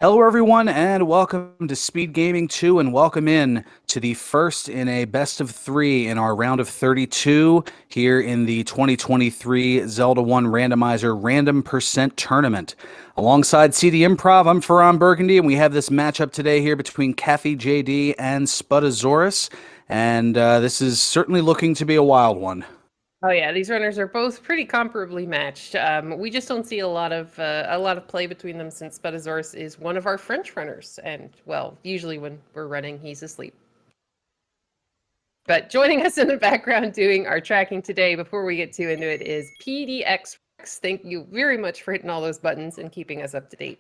Hello, everyone, and welcome to Speed Gaming 2, and welcome in to the first in a best of three in our round of 32 here in the 2023 Zelda 1 Randomizer Random Percent Tournament. Alongside CD Improv, I'm Ferran Burgundy, and we have this matchup today here between CaffyJD and Spudozaurus, and this is certainly looking to be a wild one. Oh yeah, these runners are both pretty comparably matched. We just don't see a lot of play between them since Spudozaurus is one of our French runners, and well, usually when we're running, he's asleep. But joining us in the background doing our tracking today, before we get too into it, is PDX Rex. Thank you very much for hitting all those buttons and keeping us up to date.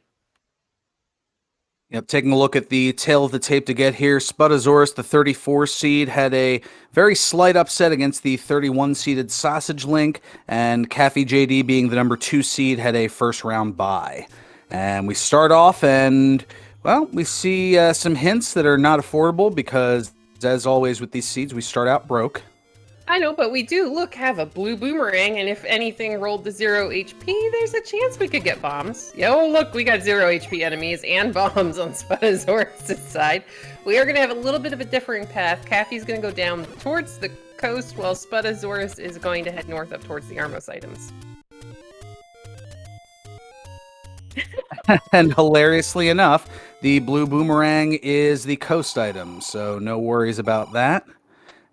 Yep, taking a look at the tail of the tape to get here, Spudozaurus, the 34 seed, had a very slight upset against the 31 seeded Sausage Link, and CaffyJD, being the number 2 seed, had a first round bye. And we start off, and well, we see some hints that are not affordable because, as always with these seeds, we start out broke. I know, but we do have a blue boomerang, and if anything rolled to 0 HP, there's a chance we could get bombs. Oh, look, we got 0 HP enemies and bombs on Spudozaurus' side. We are going to have a little bit of a differing path. Caffy's going to go down towards the coast, while Spudozaurus is going to head north up towards the Armos items. And hilariously enough, the blue boomerang is the coast item, so no worries about that.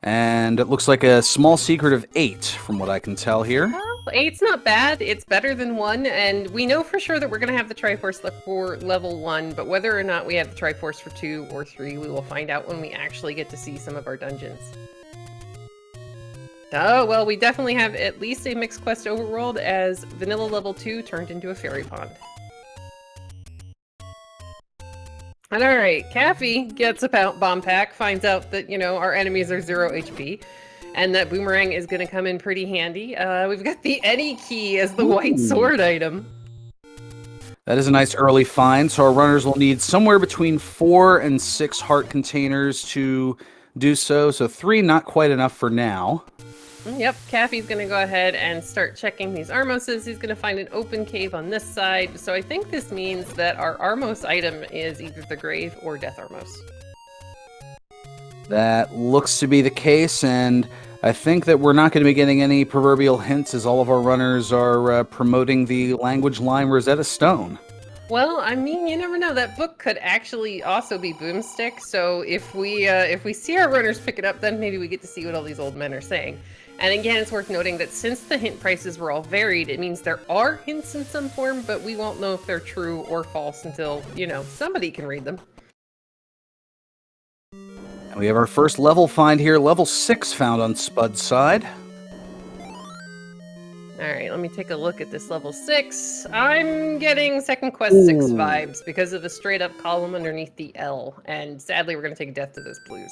And it looks like a small secret of 8, from what I can tell here. Well, 8's not bad. It's better than 1, and we know for sure that we're going to have the Triforce for level 1, but whether or not we have the Triforce for 2 or 3, we will find out when we actually get to see some of our dungeons. Oh, well, we definitely have at least a mixed quest overworld, as Vanilla level 2 turned into a fairy pond. And alright, Caffy gets a bomb pack, finds out that, our enemies are 0 HP, and that boomerang is going to come in pretty handy. We've got the Eddie key as the white sword item. That is a nice early find, so our runners will need somewhere between 4 and 6 heart containers to do so. So 3, not quite enough for now. Yep, Caffy's going to go ahead and start checking these Armoses. He's going to find an open cave on this side. So I think this means that our Armos item is either the Grave or Death Armos. That looks to be the case, and I think that we're not going to be getting any proverbial hints as all of our runners are promoting the language line Rosetta Stone. Well, I mean, you never know. That book could actually also be Boomstick. So if we see our runners pick it up, then maybe we get to see what all these old men are saying. And again, it's worth noting that since the hint prices were all varied, it means there are hints in some form, but we won't know if they're true or false until, somebody can read them. And we have our first level find here, level 6 found on Spud's side. Alright, let me take a look at this level 6. I'm getting Second Quest 6 vibes because of the straight up column underneath the L, and sadly we're going to take death to those blues.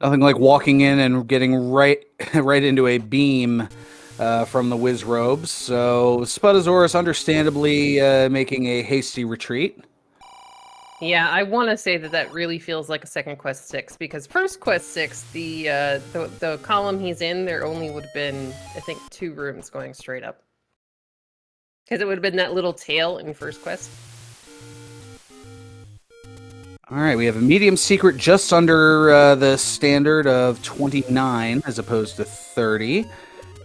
Nothing like walking in and getting right into a beam from the whiz robes. So Spudozaurus understandably making a hasty retreat. Yeah, I want to say that really feels like a Second Quest 6, because First Quest 6, the column he's in, there only would have been, I think, 2 rooms going straight up. Because it would have been that little tail in First Quest. All right, we have a medium secret just under the standard of 29 as opposed to 30.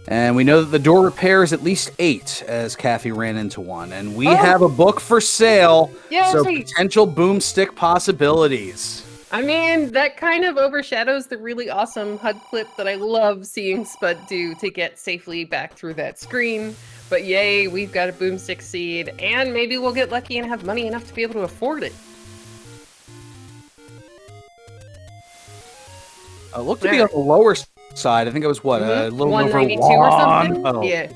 And we know that the door repair is at least 8, as Caffy ran into one. And we have a book for sale, so potential boomstick possibilities. I mean, that kind of overshadows the really awesome HUD clip that I love seeing Spud do to get safely back through that screen. But yay, we've got a boomstick seed, and maybe we'll get lucky and have money enough to be able to afford it. Looked to be on the lower side. I think it was what, a little over 192 or something? Oh. Yeah.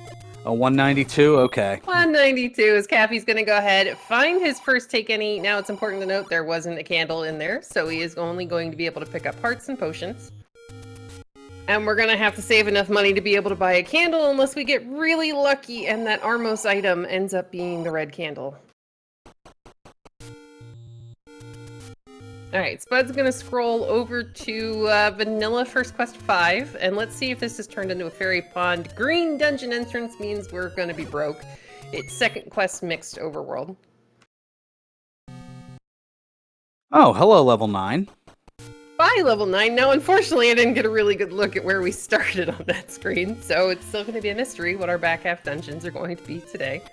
A 192? Okay. 192 is Caffy's going to go ahead, find his first take any. Now, it's important to note there wasn't a candle in there, so he is only going to be able to pick up hearts and potions. And we're going to have to save enough money to be able to buy a candle unless we get really lucky and that Armos item ends up being the red candle. Alright, Spud's going to scroll over to Vanilla First Quest 5, and let's see if this is turned into a fairy pond. Green dungeon entrance means we're going to be broke. It's Second Quest mixed overworld. Oh, hello, level 9. Bye, level 9. Now, unfortunately, I didn't get a really good look at where we started on that screen, so it's still going to be a mystery what our back half dungeons are going to be today.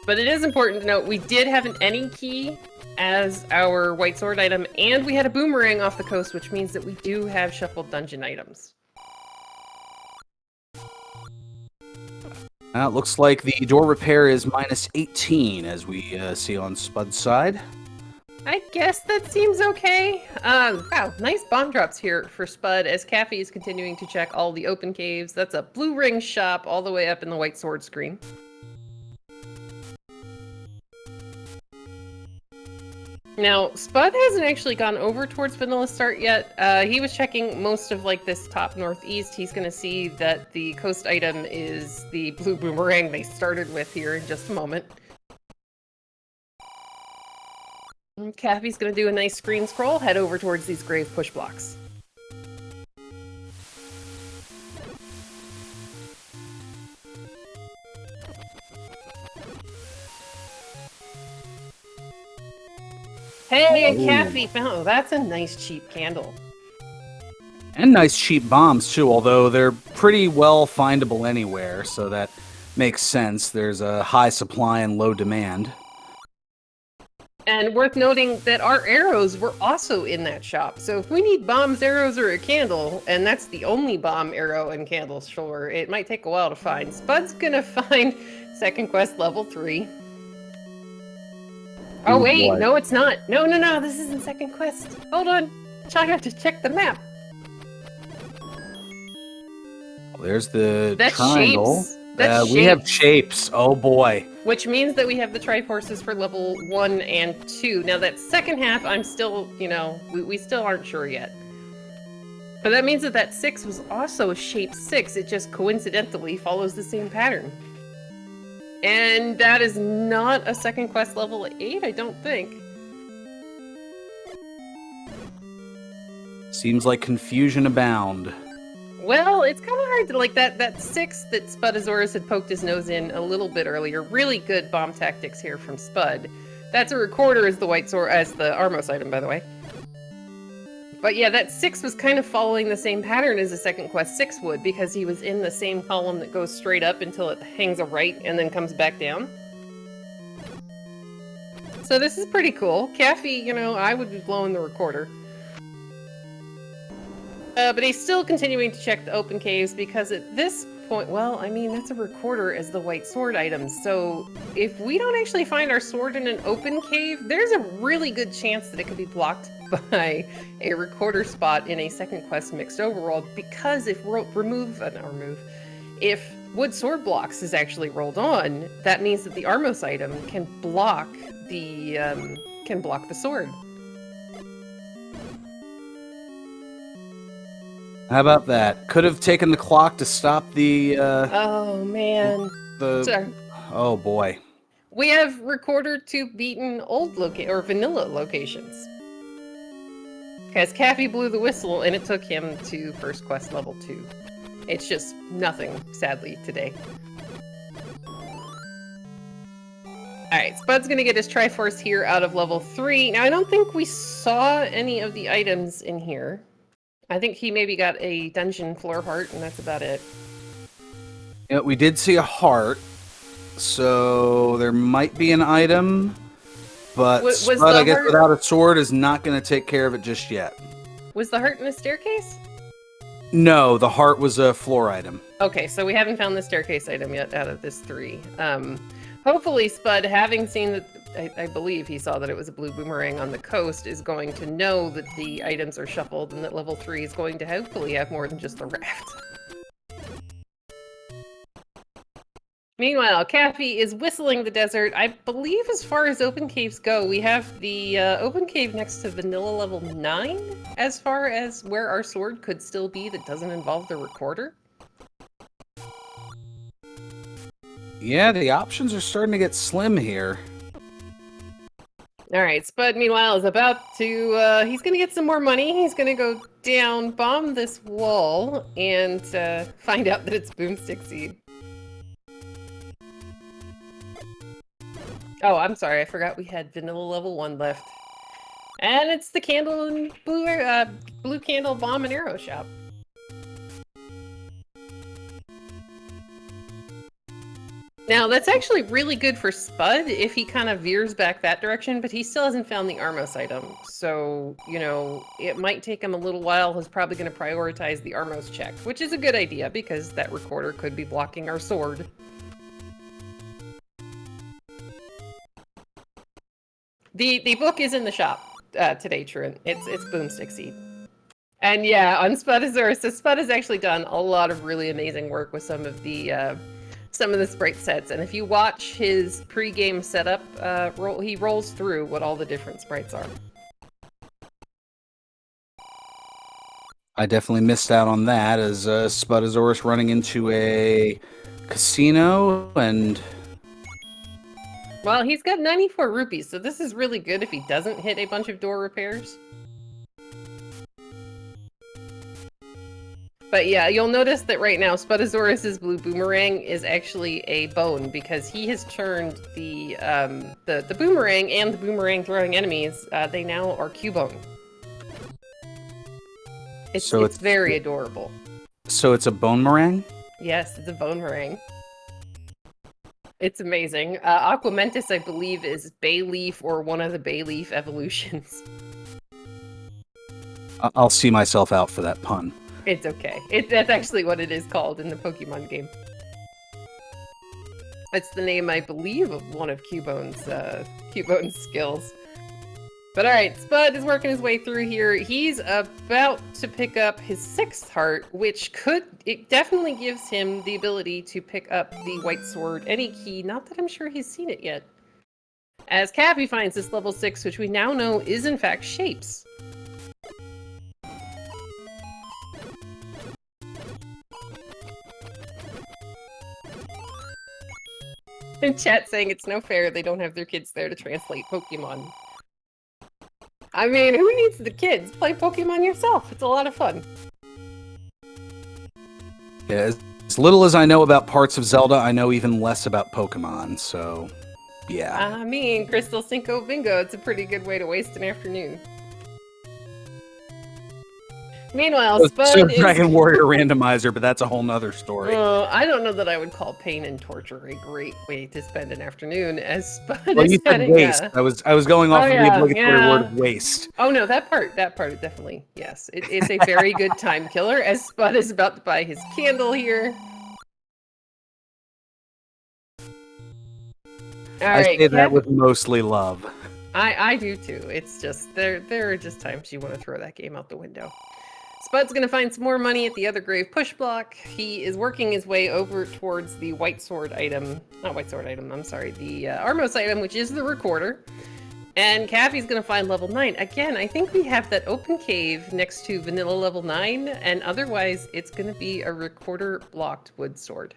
But it is important to note we did have an any key as our white sword item, and we had a boomerang off the coast, which means that we do have shuffled dungeon items. It looks like the door repair is minus 18, as we see on Spud's side. I guess that seems okay. Wow, nice bomb drops here for Spud as Caffy is continuing to check all the open caves. That's a blue ring shop all the way up in the white sword screen. Now, Spud hasn't actually gone over towards Vanilla Start yet. He was checking most of like this top northeast. He's going to see that the coast item is the blue boomerang they started with here in just a moment. Caffy's going to do a nice screen scroll, head over towards these grave push blocks. Hey, Caffy found... Oh, that's a nice cheap candle. And nice cheap bombs, too, although they're pretty well findable anywhere, so that makes sense. There's a high supply and low demand. And worth noting that our arrows were also in that shop. So if we need bombs, arrows, or a candle, and that's the only bomb, arrow, and candle store, it might take a while to find. Spud's gonna find second quest level 3. Oh wait, What? no it's not. No, this isn't second quest. Hold on. I have to check the map. There's the That's triangle. shapes. That's we have shapes. Oh boy. Which means that we have the Triforces for level 1 and 2. Now that second half, I'm still, we still aren't sure yet. But that means that that 6 was also a shape 6. It just coincidentally follows the same pattern. And that is not a second quest level 8, I don't think. Seems like confusion abound. Well, it's kind of hard to, like, that 6 that Spudozaurus had poked his nose in a little bit earlier. Really good bomb tactics here from Spud. That's a recorder as the white sword, as the Armos item, by the way. But yeah, that 6 was kind of following the same pattern as the second quest 6 would, because he was in the same column that goes straight up until it hangs a right and then comes back down. So this is pretty cool. Caffy, I would be blowing the recorder. But he's still continuing to check the open caves because at this point, well, I mean, that's a recorder as the white sword item. So if we don't actually find our sword in an open cave, there's a really good chance that it could be blocked by a recorder spot in a second quest mixed overworld, because if if wood sword blocks is actually rolled on, that means that the Armos item can block the sword. How about that? Could have taken the clock to stop the, Oh, man. Sorry. Oh, boy. We have recorder to beaten old or vanilla locations. Because Caffy blew the whistle and it took him to first quest level 2. It's just nothing, sadly, today. Alright, Spud's gonna get his Triforce here out of level 3. Now, I don't think we saw any of the items in here. I think he maybe got a dungeon floor heart, and that's about it. Yeah, we did see a heart, so there might be an item, but Spud, I guess, without a sword, is not going to take care of it just yet. Was the heart in a staircase? No, the heart was a floor item. Okay, so we haven't found the staircase item yet out of this 3. Hopefully Spud, having seen that, I believe he saw that it was a blue boomerang on the coast, is going to know that the items are shuffled and that level 3 is going to hopefully have more than just the raft. Meanwhile, Caffy is whistling the desert. I believe as far as open caves go, we have the open cave next to vanilla level 9 as far as where our sword could still be that doesn't involve the recorder. Yeah, the options are starting to get slim here. Alright, Spud, meanwhile, is about to, he's gonna get some more money. He's gonna go down, bomb this wall, and find out that it's Boomstick Seed. Oh, I'm sorry, I forgot we had vanilla level 1 left. And it's the candle and blue candle bomb and arrow shop. Now, that's actually really good for Spud if he kind of veers back that direction, but he still hasn't found the Armos item. So, you know, it might take him a little while. He's probably going to prioritize the Armos check, which is a good idea because that recorder could be blocking our sword. The book is in the shop today, Truant. It's Boomstick Seed. And yeah, on Spudozaurus, so Spud has actually done a lot of really amazing work with some of the sprite sets, and if you watch his pre-game setup, he rolls through what all the different sprites are. I definitely missed out on that as Spudozaurus running into a casino and... Well, he's got 94 rupees, so this is really good if he doesn't hit a bunch of door repairs. But yeah, you'll notice that right now Spudozaurus's blue boomerang is actually a bone because he has turned the boomerang and the boomerang throwing enemies. They now are Cubone. It's very adorable. So it's a bone meringue? Yes, it's a bone meringue. It's amazing. Aquamentus, I believe, is Bayleaf or one of the Bayleaf evolutions. I'll see myself out for that pun. It's okay. That's actually what it is called in the Pokemon game. It's the name, I believe, of one of Cubone's skills. But alright, Spud is working his way through here. He's about to pick up his 6th heart, which it definitely gives him the ability to pick up the White Sword any key, not that I'm sure he's seen it yet. As Caffy finds this level 6, which we now know is in fact Shapes. In chat saying it's no fair they don't have their kids there to translate Pokemon. I mean, who needs the kids? Play Pokemon yourself. It's a lot of fun. Yeah, as little as I know about parts of Zelda, I know even less about Pokemon, so yeah. I mean, Crystal Cinco Bingo, it's a pretty good way to waste an afternoon. Meanwhile, Spud is... Dragon Warrior Randomizer, but that's a whole nother story. I don't know that I would call pain and torture a great way to spend an afternoon, as Spud well, is you said waste. I was going off of the obligatory word of waste. Oh no, that part definitely, yes. It's a very good time killer, as Spud is about to buy his candle here. I say that with mostly love. I do too. It's just, there are just times you want to throw that game out the window. Spud's gonna find some more money at the other grave push block. He is working his way over towards the White Sword item. Not White Sword item, I'm sorry. The Armos item, which is the recorder. And Caffy's gonna find level 9. Again, I think we have that open cave next to vanilla level 9, and otherwise it's gonna be a recorder blocked wood sword.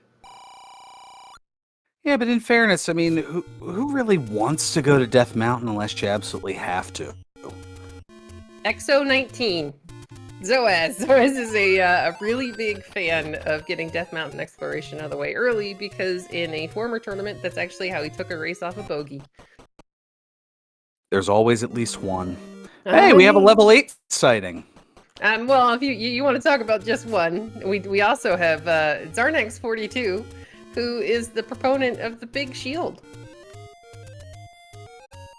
Yeah, but in fairness, I mean, who really wants to go to Death Mountain unless you absolutely have to? XO19. Zoaz is a really big fan of getting Death Mountain exploration out of the way early because in a former tournament, that's actually how he took a race off a bogey. There's always at least one. Hey, we have a level 8 sighting. Well, if you want to talk about just one, we also have Zarnax42, who is the proponent of the big shield.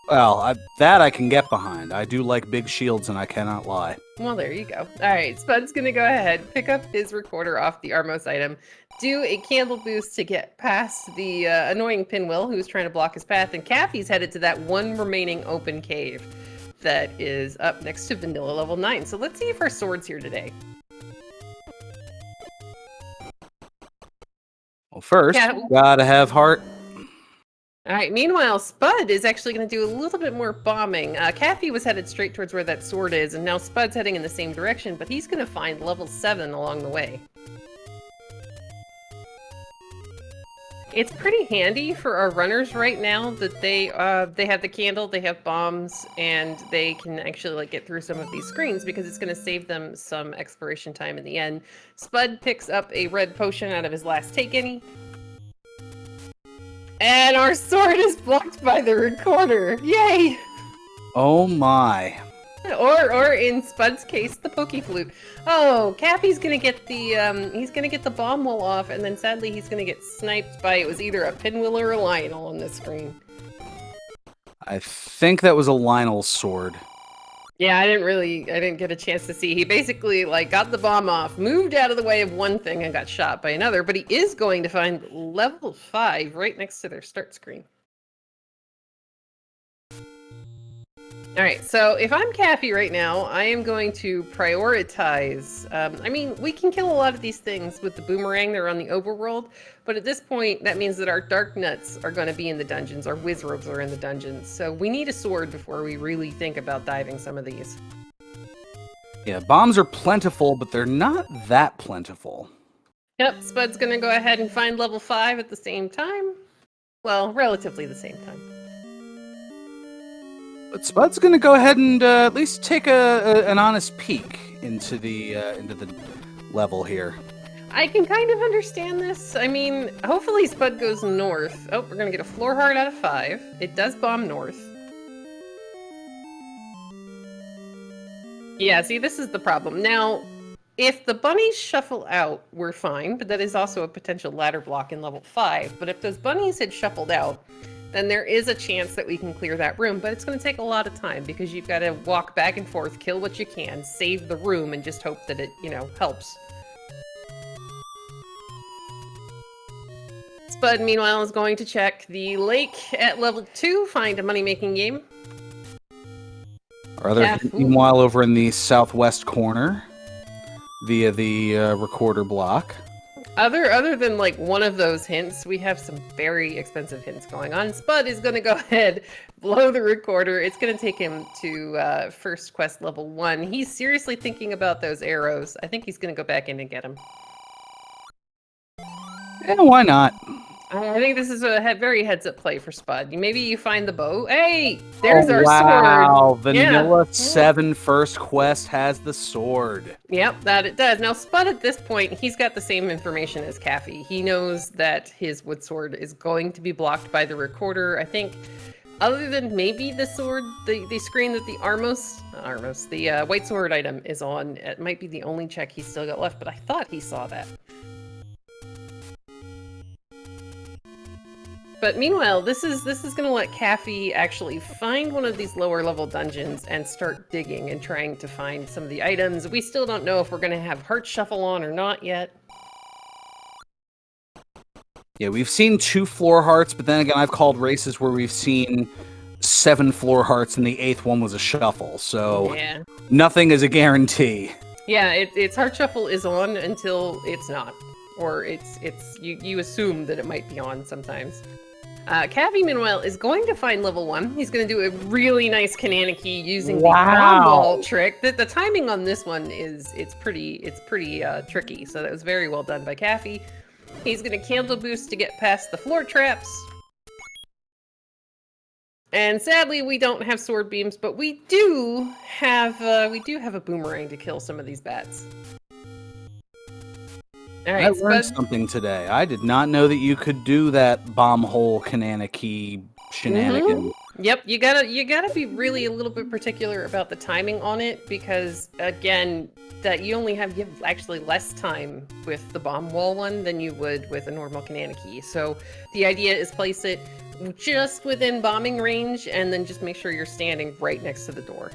Well, that I can get behind. I do like big shields, and I cannot lie. Well, there you go. All right, Spud's going to go ahead, pick up his recorder off the Armos item, do a candle boost to get past the annoying Pinwheel who's trying to block his path, and Caffy's headed to that one remaining open cave that is up next to Vanilla level 9. So let's see if our sword's here today. Well, first, gotta have heart. All right, meanwhile, Spud is actually going to do a little bit more bombing. Caffy was headed straight towards where that sword is, and now Spud's heading in the same direction, but he's going to find level 7 along the way. It's pretty handy for our runners right now that they have the candle, they have bombs, and they can actually get through some of these screens because it's going to save them some exploration time in the end. Spud picks up a red potion out of his last take any. And our sword is blocked by the recorder. Yay! Oh my. Or in Spud's case, the Pokey Flute. Oh, Cappy's gonna get the he's gonna get the bomb wall off, and then sadly he's gonna get sniped by it was either a Pinwheel or a Lionel on the screen. I think that was a Lionel's sword. Yeah, I didn't get a chance to see. He basically like got the bomb off, moved out of the way of one thing, and got shot by another. But he is going to find level 5 right next to their start screen. All right, so if I'm Caffy right now, I am going to prioritize. I mean, we can kill a lot of these things with the boomerang. They're on the overworld, but at this point, that means that our dark nuts are going to be in the dungeons. Our wizrobes are in the dungeons. So we need a sword before we really think about diving some of these. Yeah, bombs are plentiful, but they're not that plentiful. Yep, Spud's going to go ahead and find level 5 at the same time. Well, relatively the same time. But Spud's going to go ahead and at least take an honest peek into the level here. I can kind of understand this. I mean, hopefully Spud goes north. Oh, we're going to get a floor heart out of 5. It does bomb north. Yeah, see, this is the problem. Now, if the bunnies shuffle out, we're fine, but that is also a potential ladder block in level 5. But if those bunnies had shuffled out, then there is a chance that we can clear that room, but it's going to take a lot of time because you've got to walk back and forth, kill what you can, save the room, and just hope that it, helps. Spud, meanwhile, is going to check the lake at level 2, find a money-making game. Our other, meanwhile, over in the southwest corner, via the recorder block. Other than like one of those hints, we have some very expensive hints going on. Spud is going to go ahead, blow the recorder. It's going to take him to first quest level 1. He's seriously thinking about those arrows. I think he's going to go back in and get them. Yeah, why not? I think this is a very heads-up play for Spud. Maybe you find the bow. Hey, there's our sword. Wow, Vanilla 7 first quest has the sword. Yep, that it does. Now, Spud at this point, he's got the same information as Caffy. He knows that his wood sword is going to be blocked by the recorder. I think, other than maybe the sword, the screen that the white sword item is on, it might be the only check he's still got left, but I thought he saw that. But meanwhile, this is going to let Caffy actually find one of these lower level dungeons and start digging and trying to find some of the items. We still don't know if we're going to have Heart Shuffle on or not yet. Yeah, we've seen 2 floor hearts, but then again, I've called races where we've seen 7 floor hearts and the 8th one was a shuffle. So yeah. Nothing is a guarantee. Yeah, it's Heart Shuffle is on until it's not. Or you assume that it might be on sometimes. Caffy, meanwhile, is going to find level 1. He's going to do a really nice Kananaki using the bomb wall trick. The timing on this one is pretty tricky. So that was very well done by Caffy. He's going to candle boost to get past the floor traps. And sadly, we don't have sword beams, but we do have a boomerang to kill some of these bats. All right, I learned something today. I did not know that you could do that bomb hole Kananaki shenanigan. Mm-hmm. Yep, you gotta be really a little bit particular about the timing on it because again, that you have actually less time with the bomb wall one than you would with a normal Kananaki. So the idea is place it just within bombing range and then just make sure you're standing right next to the door.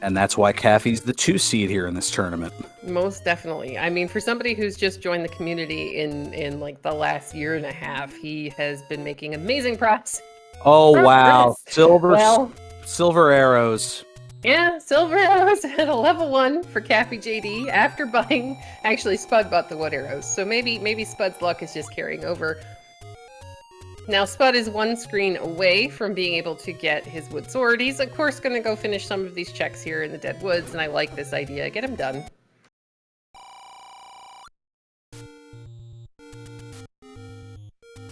And that's why Caffy's the 2 seed here in this tournament. Most definitely. I mean, for somebody who's just joined the community in like the last year and a half, he has been making amazing progress. Oh, wow. Silver arrows. Yeah, silver arrows at a level 1 for CaffyJD after buying... Actually, Spud bought the wood arrows, so maybe Spud's luck is just carrying over. Now, Spud is 1 screen away from being able to get his wood sword. He's, of course, going to go finish some of these checks here in the Dead Woods, and I like this idea. Get him done.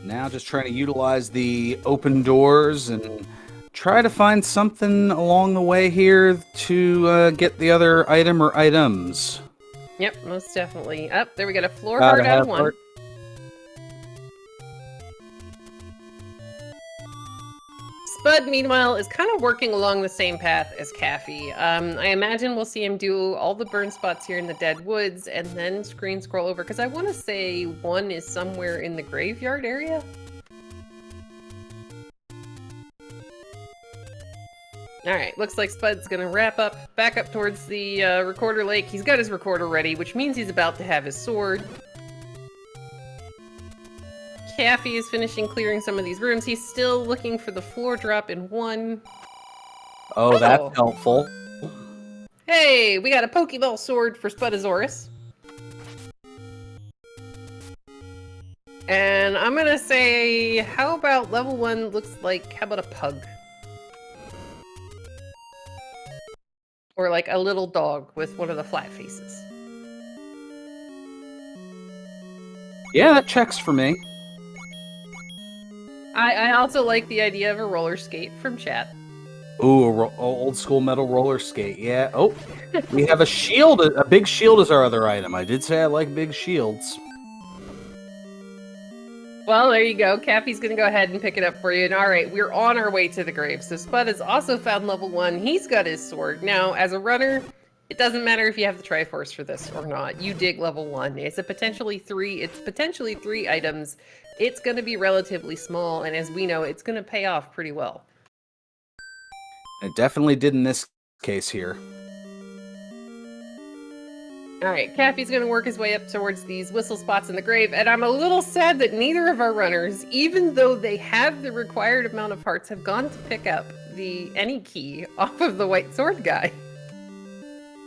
Now just trying to utilize the open doors and try to find something along the way here to get the other item or items. Yep, most definitely. Up, there we got a floor heart out of 1. Spud, meanwhile, is kind of working along the same path as Caffy. I imagine we'll see him do all the burn spots here in the Dead Woods and then screen scroll over, because I want to say one is somewhere in the graveyard area. Alright, looks like Spud's gonna wrap up, back up towards the recorder lake. He's got his recorder ready, which means he's about to have his sword. Caffy is finishing clearing some of these rooms. He's still looking for the floor drop in one. Oh, that's helpful. Hey, we got a Pokeball sword for Spudozaurus. And I'm gonna say, how about level 1 looks like, how about a pug? Or like a little dog with one of the flat faces. Yeah, that checks for me. I also like the idea of a roller skate from chat. Ooh, old school metal roller skate. Yeah. Oh, we have a shield. A big shield is our other item. I did say I like big shields. Well, there you go. Caffy's gonna go ahead and pick it up for you. And all right, we're on our way to the grave. So Spud has also found level 1. He's got his sword. Now, as a runner, it doesn't matter if you have the Triforce for this or not. You dig level 1. It's potentially 3 items. It's going to be relatively small, and as we know, it's going to pay off pretty well. It definitely did in this case here. Alright, Caffy's going to work his way up towards these whistle spots in the grave, and I'm a little sad that neither of our runners, even though they have the required amount of hearts, have gone to pick up the any key off of the white sword guy.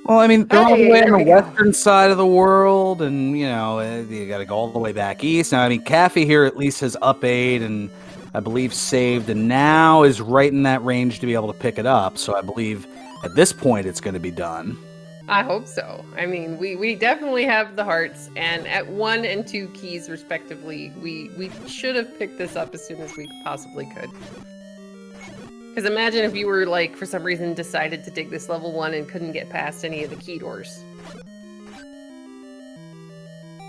Well, I mean, they're all the way on the western side of the world, and, you know, you gotta go all the way back east. Now, I mean, Caffy here at least has up 8 and, I believe, saved, and now is right in that range to be able to pick it up, so I believe at this point it's going to be done. I hope so. I mean, we definitely have the hearts, and at 1 and 2 keys, respectively, we should have picked this up as soon as we possibly could. Because imagine if you were, like, for some reason decided to dig this level 1 and couldn't get past any of the key doors.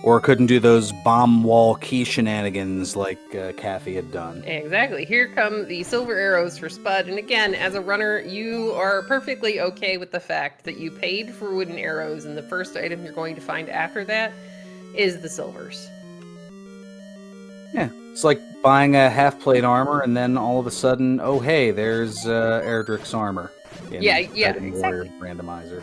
Or couldn't do those bomb wall key shenanigans like Caffy had done. Exactly. Here come the silver arrows for Spud. And again, as a runner, you are perfectly okay with the fact that you paid for wooden arrows, and the first item you're going to find after that is the silvers. Yeah, it's like buying a half-plate armor, and then all of a sudden, oh hey, there's Erdrick's armor. Yeah, exactly. Randomizer.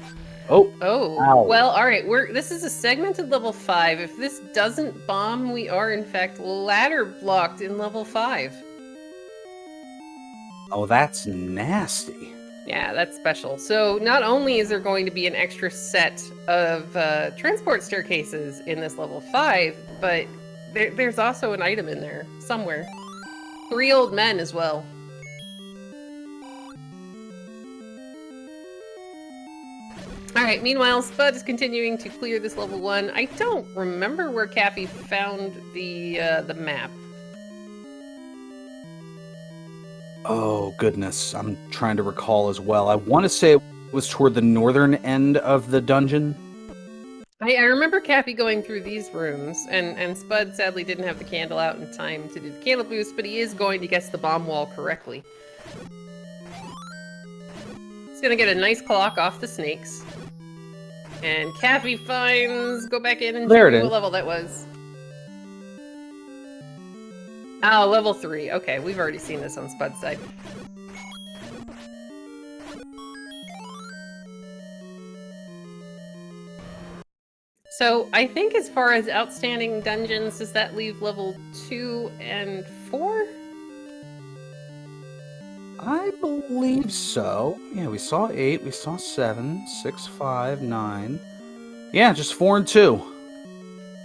Oh. Ow. Well, all right. This is a segmented level 5. If this doesn't bomb, we are in fact ladder blocked in level 5. Oh, that's nasty. Yeah, that's special. So not only is there going to be an extra set of transport staircases in this level 5, but there's also an item in there somewhere. 3 old men as well. Alright, meanwhile, Spud is continuing to clear this level 1. I don't remember where Caffy found the map. Oh, goodness. I'm trying to recall as well. I want to say it was toward the northern end of the dungeon. I remember Caffy going through these rooms, and Spud sadly didn't have the candle out in time to do the candle boost, but he is going to guess the bomb wall correctly. He's going to get a nice clock off the snakes. And Caffy finds... Go back in and there see it what is. level that was. Oh, level 3. Okay, we've already seen this on Spud's side. So, I think as far as outstanding dungeons, does that leave level 2 and 4? I believe so. Yeah, we saw 8, we saw 7, 6, 5, 9. Yeah, just 4 and 2.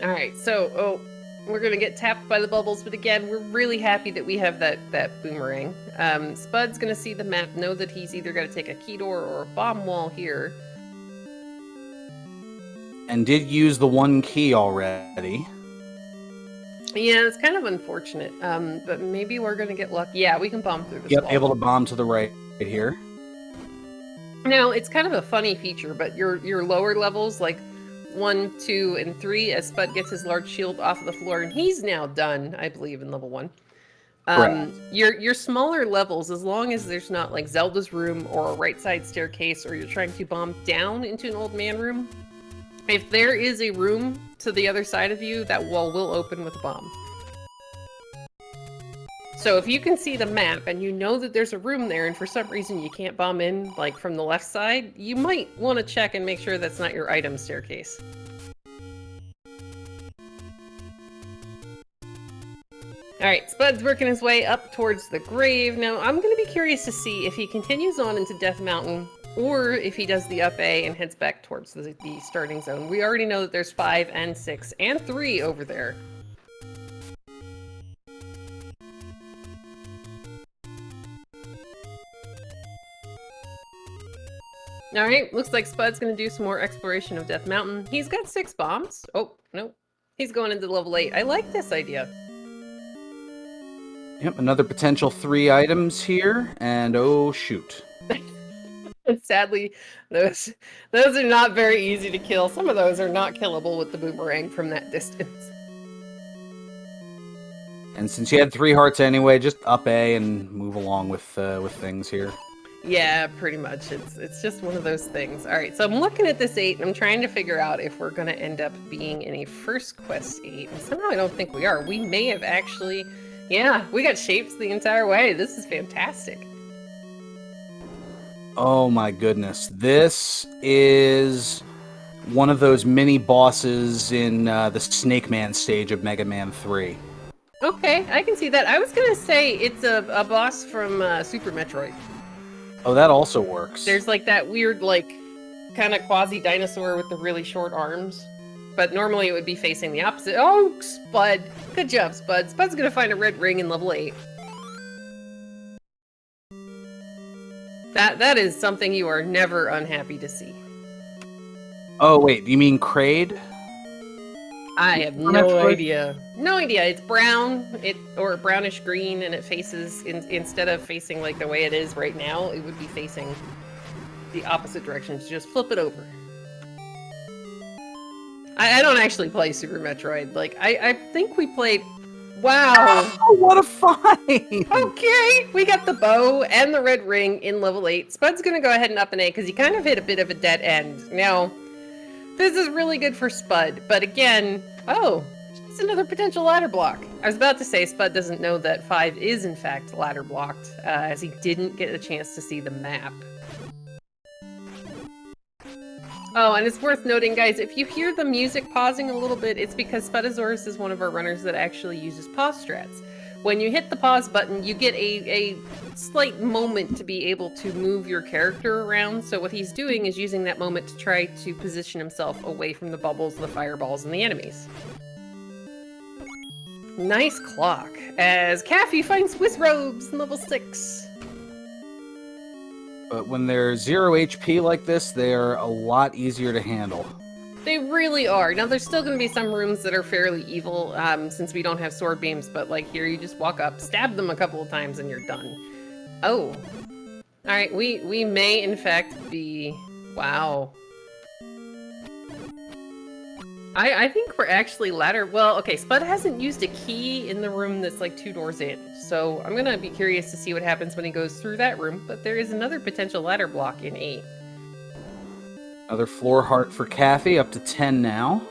Alright, so, we're gonna get tapped by the bubbles, but again, we're really happy that we have that boomerang. Spud's gonna see the map, know that he's either gotta take a key door or a bomb wall here. And did use the 1 key already. Yeah, it's kind of unfortunate, but maybe we're gonna get lucky. Yeah, we can bomb through this wall. Yep, able to bomb to the right here. Now, it's kind of a funny feature, but your lower levels, like 1, 2, and 3, as Spud gets his large shield off of the floor, and he's now done, I believe, in level 1. Your smaller levels, as long as there's not like Zelda's room or a right side staircase, or you're trying to bomb down into an old man room, if there is a room to the other side of you, that wall will open with a bomb. So if you can see the map and you know that there's a room there and for some reason you can't bomb in, like from the left side, you might want to check and make sure that's not your item staircase. Alright, Spud's working his way up towards the grave. Now, I'm going to be curious to see if he continues on into Death Mountain, or if he does the up A and heads back towards the starting zone. We already know that there's 5 and 6 and 3 over there. Alright, looks like Spud's going to do some more exploration of Death Mountain. He's got 6 bombs. Oh, no. He's going into level 8. I like this idea. Yep, another potential 3 items here, and oh shoot. And sadly, those are not very easy to kill. Some of those are not killable with the boomerang from that distance. And since you had 3 hearts anyway, just up A and move along with things here. Yeah, pretty much. It's just one of those things. All right, so I'm looking at this 8, and I'm trying to figure out if we're going to end up being in a first quest 8. And somehow I don't think we are. We may have actually... Yeah, we got shapes the entire way. This is fantastic. Oh my goodness. This is one of those mini bosses in the Snake Man stage of Mega Man 3. Okay, I can see that. I was going to say it's a boss from Super Metroid. Oh, that also works. There's like that weird, like, kind of quasi-dinosaur with the really short arms. But normally it would be facing the opposite. Oh, Spud. Good job, Spud. Spud's gonna find a red ring in level 8. That is something you are never unhappy to see. Oh, wait. You mean Kraid? I have no idea. No idea. It's brown, or brownish green, and it faces, instead of facing like the way it is right now, it would be facing the opposite direction. So just flip it over. I don't actually play Super Metroid. Like, I think we played... Wow! Oh, what a find! Okay! We got the bow and the red ring in level 8. Spud's gonna go ahead and up an A, because he kind of hit a bit of a dead end. Now, this is really good for Spud, but again... Oh! It's another potential ladder block. I was about to say Spud doesn't know that 5 is, in fact, ladder blocked, as he didn't get a chance to see the map. Oh, and it's worth noting, guys, if you hear the music pausing a little bit, it's because Spudozaurus is one of our runners that actually uses pause strats. When you hit the pause button, you get a slight moment to be able to move your character around, so what he's doing is using that moment to try to position himself away from the bubbles, the fireballs, and the enemies. Nice clock, as Caffy finds Swiss robes in level 6. But when they're 0 HP like this, they're a lot easier to handle. They really are. Now, there's still going to be some rooms that are fairly evil, since we don't have sword beams, but like here, you just walk up, stab them a couple of times, and you're done. Oh. Alright, we may, in fact, be... Wow. I think we're actually ladder... Well, okay, Spud hasn't used a key in the room that's like 2 doors in, so I'm gonna be curious to see what happens when he goes through that room, but there is another potential ladder block in 8. Another floor heart for Caffy, up to 10 now.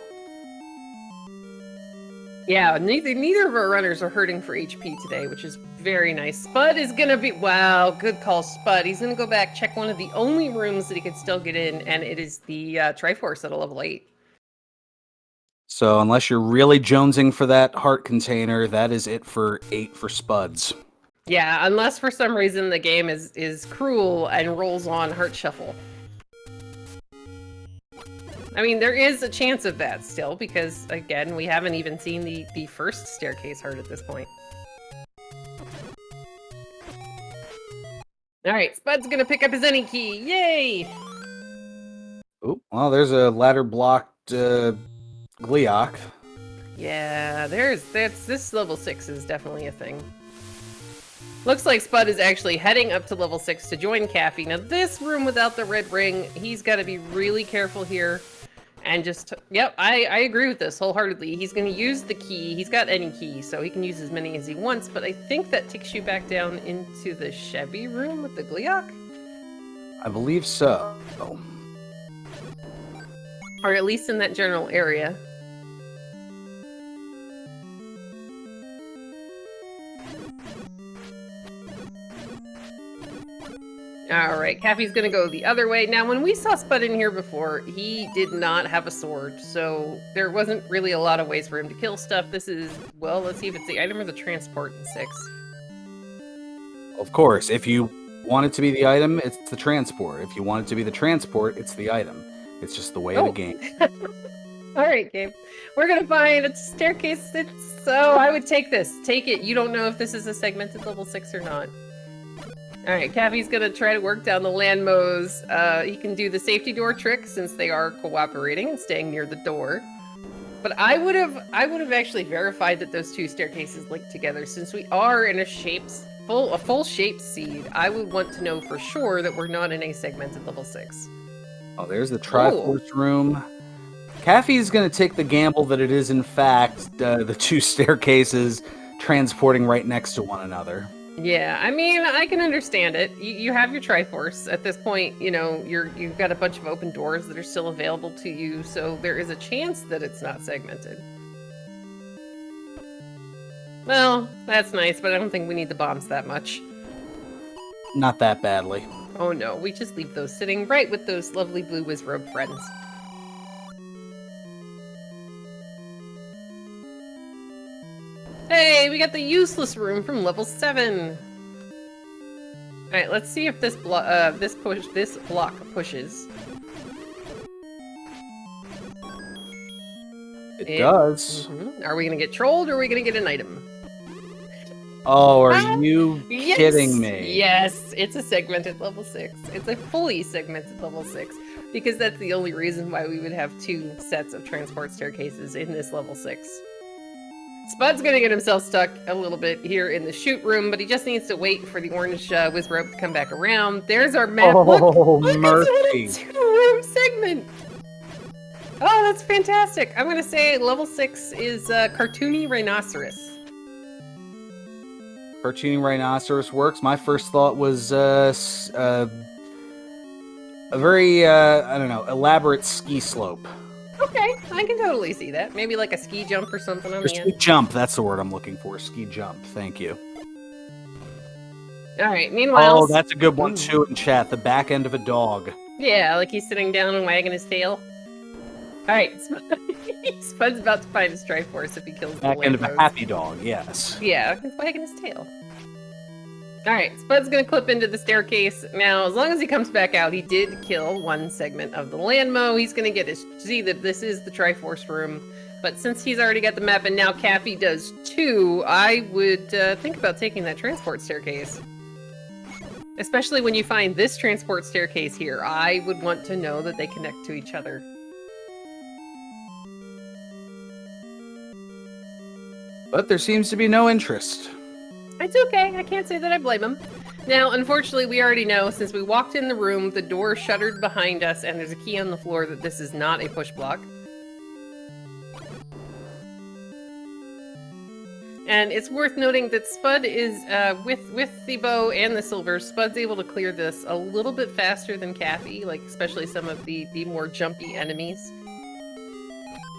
Yeah, neither of our runners are hurting for HP today, which is very nice. Spud is gonna be... Wow, good call, Spud. He's gonna go back, check one of the only rooms that he could still get in, and it is the Triforce at a level 8. So unless you're really jonesing for that heart container, that is it for 8 for Spuds. Yeah, unless for some reason the game is cruel and rolls on Heart Shuffle. I mean, there is a chance of that still, because, again, we haven't even seen the first staircase heart at this point. Alright, Spud's gonna pick up his any key. Yay! Oh, well, there's a ladder blocked Gleeok. Yeah, this level 6 is definitely a thing. Looks like Spud is actually heading up to level 6 to join Caffy. Now, this room without the red ring, he's got to be really careful here, And just, yep, I agree with this wholeheartedly. He's going to use the key. He's got any key, so he can use as many as he wants, but I think that takes you back down into the Chevy room with the Gliok? I believe so. Or at least in that general area. Alright, Caffy's gonna go the other way. Now, when we saw Spud in here before, he did not have a sword, so there wasn't really a lot of ways for him to kill stuff. This is, well, let's see if it's the item or the transport in 6. Of course, if you want it to be the item, it's the transport. If you want it to be the transport, it's the item. It's just the way of the game. Alright, Gabe. We're gonna find a staircase. So I would take this. Take it. You don't know if this is a segmented level 6 or not. Alright, Caffy's gonna try to work down the landmos. He can do the safety door trick since they are cooperating and staying near the door. But I would have actually verified that those two staircases link together. Since we are in a full shape seed, I would want to know for sure that we're not in a segmented level 6. Oh, there's the Triforce room. Caffy's gonna take the gamble that it is in fact the two staircases transporting right next to one another. Yeah, I mean, I can understand it. You have your Triforce. At this point, you know, you've got a bunch of open doors that are still available to you, so there is a chance that it's not segmented. Well, that's nice, but I don't think we need the bombs that much. Not that badly. Oh no, we just leave those sitting right with those lovely blue Wizrobe friends. Hey, we got the useless room from level 7. All right, let's see if this block pushes. It does. Mm-hmm. Are we gonna get trolled or are we gonna get an item? Oh, are you kidding me? Yes, it's a segmented level 6. It's a fully segmented level 6 because that's the only reason why we would have 2 sets of transport staircases in this level 6. Spud's gonna get himself stuck a little bit here in the shoot room, but he just needs to wait for the orange Wizrobe to come back around. There's our map. Oh, look, mercy. It's a 2-room segment. Oh, that's fantastic. I'm gonna say level 6 is Cartoony Rhinoceros. Cartoony Rhinoceros works. My first thought was a very, I don't know, elaborate ski slope. Okay, I can totally see that. Maybe like a ski jump or something on the end. Ski jump, that's the word I'm looking for. Ski jump, thank you. Alright, meanwhile... Oh, that's a good one too in chat. The back end of a dog. Yeah, like he's sitting down and wagging his tail. Alright, Spud's about to find his Triforce if he kills the Back end of a Landmos. happy dog, yes. Yeah, he's wagging his tail. Alright, Spud's gonna clip into the staircase. Now, as long as he comes back out, he did kill one segment of the Landmo. He's gonna get his... See that this is the Triforce room. But since he's already got the map and now Caffy does too, I would think about taking that transport staircase. Especially when you find this transport staircase here. I would want to know that they connect to each other. But there seems to be no interest. It's okay. I can't say that I blame him. Now, unfortunately, we already know, since we walked in the room, the door shuttered behind us, and there's a key on the floor that this is not a push block. And it's worth noting that Spud is, with the bow and the silver, Spud's able to clear this a little bit faster than Caffy, like, especially some of the more jumpy enemies.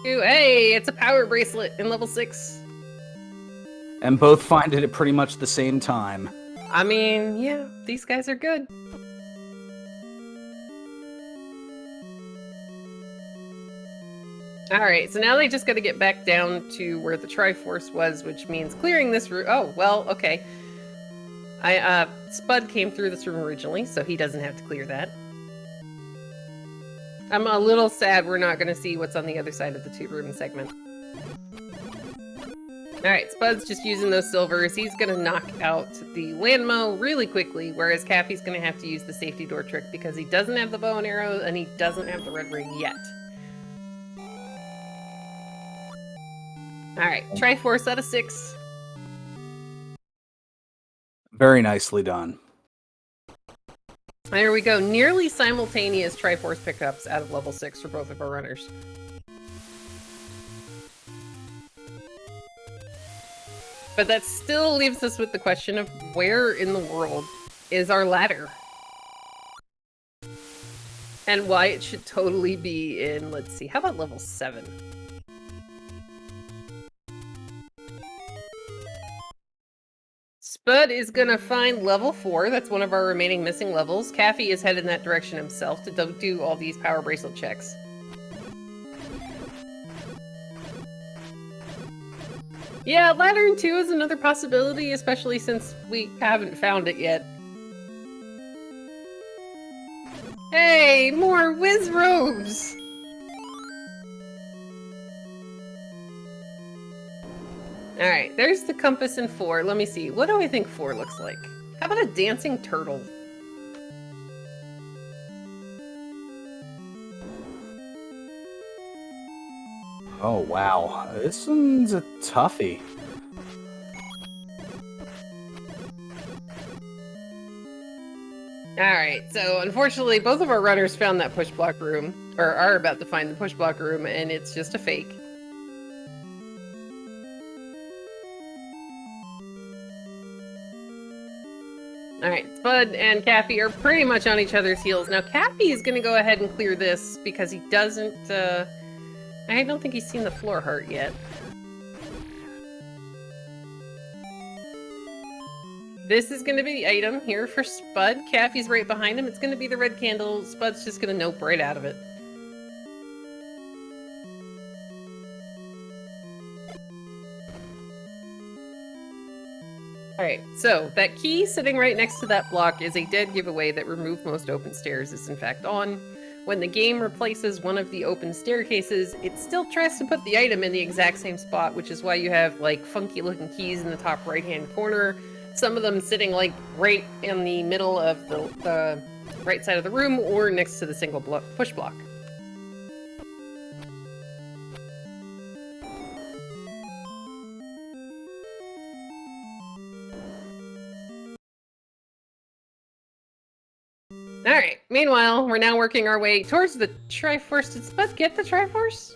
Ooh, hey, it's a power bracelet in level 6. And both find it at pretty much the same time. I mean, yeah, these guys are good. Alright, so now they just gotta get back down to where the Triforce was, which means clearing this room. Oh, well, okay. Spud came through this room originally, so he doesn't have to clear that. I'm a little sad we're not gonna see what's on the other side of the 2-room segment. Alright, Spud's just using those silvers. He's gonna knock out the Landmo really quickly, whereas Caffy's gonna have to use the safety door trick because he doesn't have the bow and arrow and he doesn't have the red ring yet. Alright, Triforce out of 6. Very nicely done. There we go. Nearly simultaneous Triforce pickups out of level 6 for both of our runners. But that still leaves us with the question of where in the world is our ladder? And why it should totally be in, let's see, how about level 7? Spud is gonna find level 4. That's one of our remaining missing levels. Caffy is headed in that direction himself to do all these power bracelet checks. Yeah, Lantern 2 is another possibility, especially since we haven't found it yet. Hey, more whiz robes! Alright, there's the compass in 4. Let me see. What do I think 4 looks like? How about a dancing turtle? Oh, wow. This one's a toughie. Alright, so unfortunately both of our runners found that push block room, or are about to find the push block room, and it's just a fake. Alright, Spud and Caffy are pretty much on each other's heels. Now Caffy is going to go ahead and clear this because he doesn't, I don't think he's seen the floor heart yet. This is going to be the item here for Spud. Caffy's right behind him. It's going to be the red candle. Spud's just going to nope right out of it. Alright, so that key sitting right next to that block is a dead giveaway that remove most open stairs is in fact on. When the game replaces one of the open staircases, it still tries to put the item in the exact same spot, which is why you have like funky looking keys in the top right hand corner. Some of them sitting like right in the middle of the right side of the room or next to the single push block. Alright, meanwhile, we're now working our way towards the Triforce. Did Spud get the Triforce?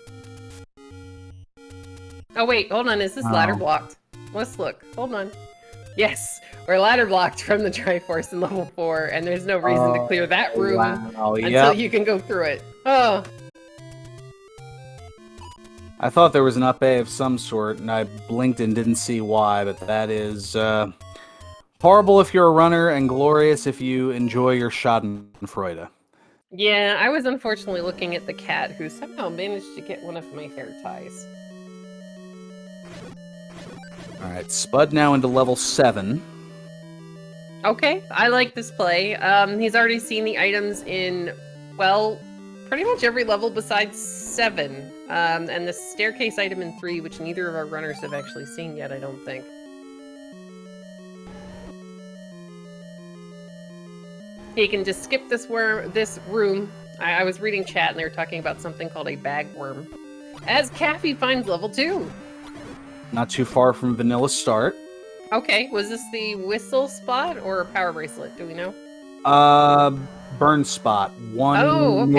Oh wait, hold on, is this ladder blocked? Let's look, hold on. Yes, we're ladder blocked from the Triforce in level 4, and there's no reason to clear that room until you can go through it. Oh. I thought there was an up A of some sort, and I blinked and didn't see why, but that is, horrible if you're a runner, and glorious if you enjoy your schadenfreude. Yeah, I was unfortunately looking at the cat, who somehow managed to get one of my hair ties. Alright, Spud now into level 7. Okay, I like this play. He's already seen the items in, well, pretty much every level besides 7. And the staircase item in 3, which neither of our runners have actually seen yet, I don't think. He can just skip this room. I was reading chat and they were talking about something called a bagworm. As Caffy finds level 2. Not too far from Vanilla Start. Okay, was this the whistle spot or a power bracelet? Do we know? Burn spot. One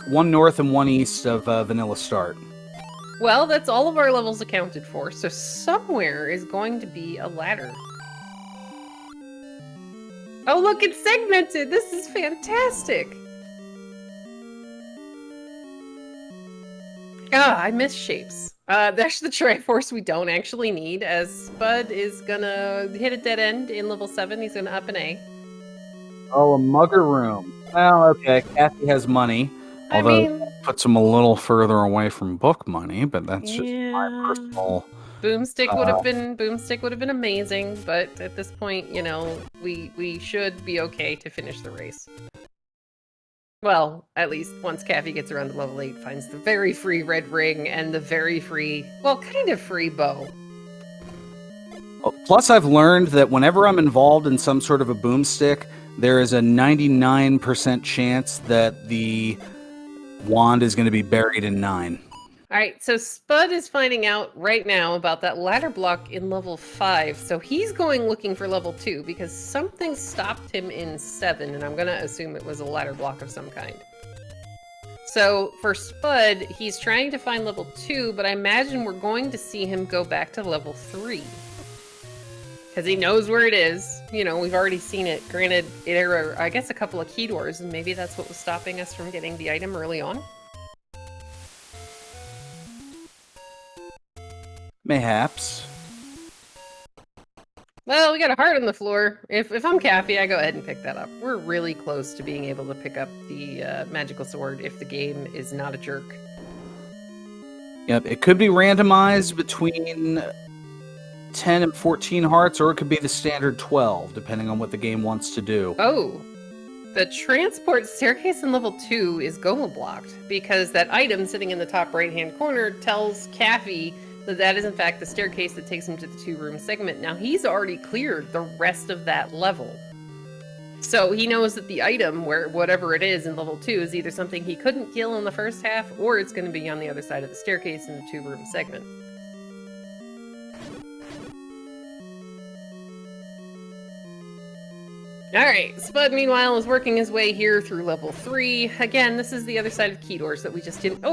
one north and one east of Vanilla Start. Well, that's all of our levels accounted for, so somewhere is going to be a ladder. Oh, look, it's segmented! This is fantastic! Ah, I miss shapes. That's the Triforce we don't actually need, as Spud is gonna hit a dead end in level 7. He's gonna up an A. Oh, a mugger room. Well, okay, Caffy has money. Although puts him a little further away from book money, but that's just my personal... Boomstick would have been amazing, but at this point, you know, we should be okay to finish the race. Well, at least once Caffy gets around to level 8, finds the very free red ring and the very free, well, kind of free bow. Plus, I've learned that whenever I'm involved in some sort of a boomstick, there is a 99% chance that the wand is going to be buried in 9. All right, so Spud is finding out right now about that ladder block in level 5. So he's going looking for level 2 because something stopped him in 7, and I'm going to assume it was a ladder block of some kind. So for Spud, he's trying to find level 2, but I imagine we're going to see him go back to level 3. Because he knows where it is. You know, we've already seen it. Granted, there are, I guess, a couple of key doors, and maybe that's what was stopping us from getting the item early on. Mayhaps. Well, we got a heart on the floor. If I'm Caffy, I go ahead and pick that up. We're really close to being able to pick up the magical sword if the game is not a jerk. Yep, it could be randomized between 10 and 14 hearts, or it could be the standard 12, depending on what the game wants to do. Oh, the transport staircase in level 2 is Goma blocked because that item sitting in the top right-hand corner tells Caffy that is in fact the staircase that takes him to the 2-room segment. Now he's already cleared the rest of that level. So he knows that the item, whatever it is in level 2, is either something he couldn't kill in the first half, or it's going to be on the other side of the staircase in the 2-room segment. Alright, Spud meanwhile is working his way here through level 3. Again, this is the other side of key doors that we just didn't...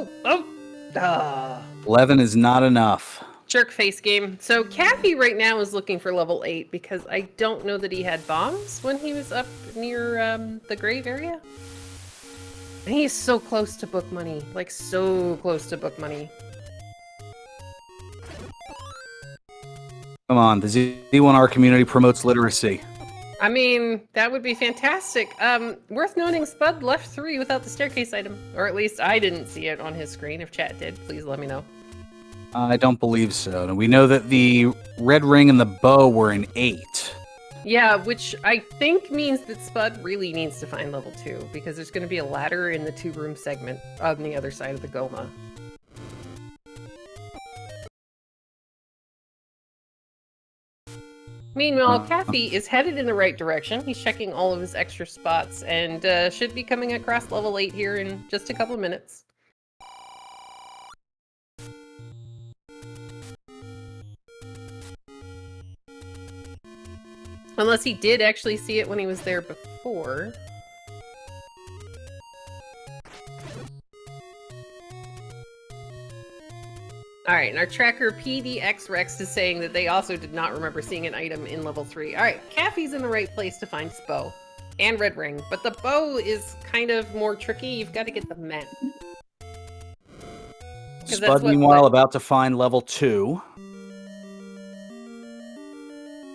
11 is not enough. Jerk face game. So Caffy right now is looking for level 8 because I don't know that he had bombs when he was up near the grave area. And he's so close to book money. Like, so close to book money. Come on, the Z1R community promotes literacy. I mean, that would be fantastic. Worth noting, Spud left 3 without the staircase item. Or at least I didn't see it on his screen. If chat did, please let me know. I don't believe so. We know that the red ring and the bow were an 8. Yeah, which I think means that Spud really needs to find level 2, because there's going to be a ladder in the 2-room segment on the other side of the Goma. Meanwhile, Caffy is headed in the right direction. He's checking all of his extra spots and should be coming across level 8 here in just a couple of minutes. Unless he did actually see it when he was there before. Alright, and our tracker PDX Rex is saying that they also did not remember seeing an item in level 3. Alright, Caffy's in the right place to find his bow. And red ring. But the bow is kind of more tricky. You've got to get the map. Spud, meanwhile, about to find level 2.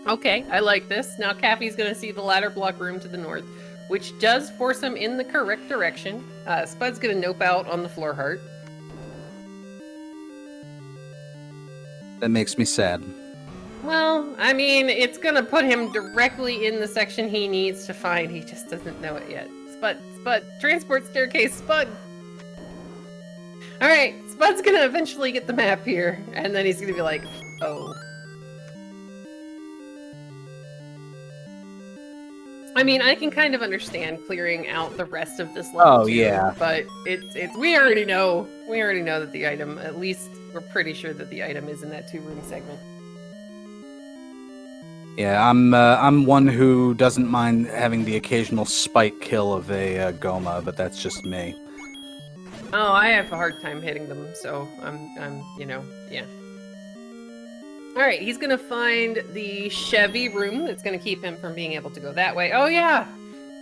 Okay, I like this. Now Caffy's going to see the ladder block room to the north, which does force him in the correct direction. Spud's going to nope out on the floor heart. That makes me sad. Well, I mean, it's going to put him directly in the section he needs to find. He just doesn't know it yet. Spud, transport staircase, Spud! Alright, Spud's going to eventually get the map here, and then he's going to be like, oh. I mean, I can kind of understand clearing out the rest of this level. Oh, yeah. But we already know. We already know that the item, at least we're pretty sure that the item is in that 2-room segment. Yeah, I'm one who doesn't mind having the occasional spike kill of a Goma, but that's just me. Oh, I have a hard time hitting them, so I'm yeah. Alright, he's gonna find the Chevy room that's gonna keep him from being able to go that way. Oh yeah!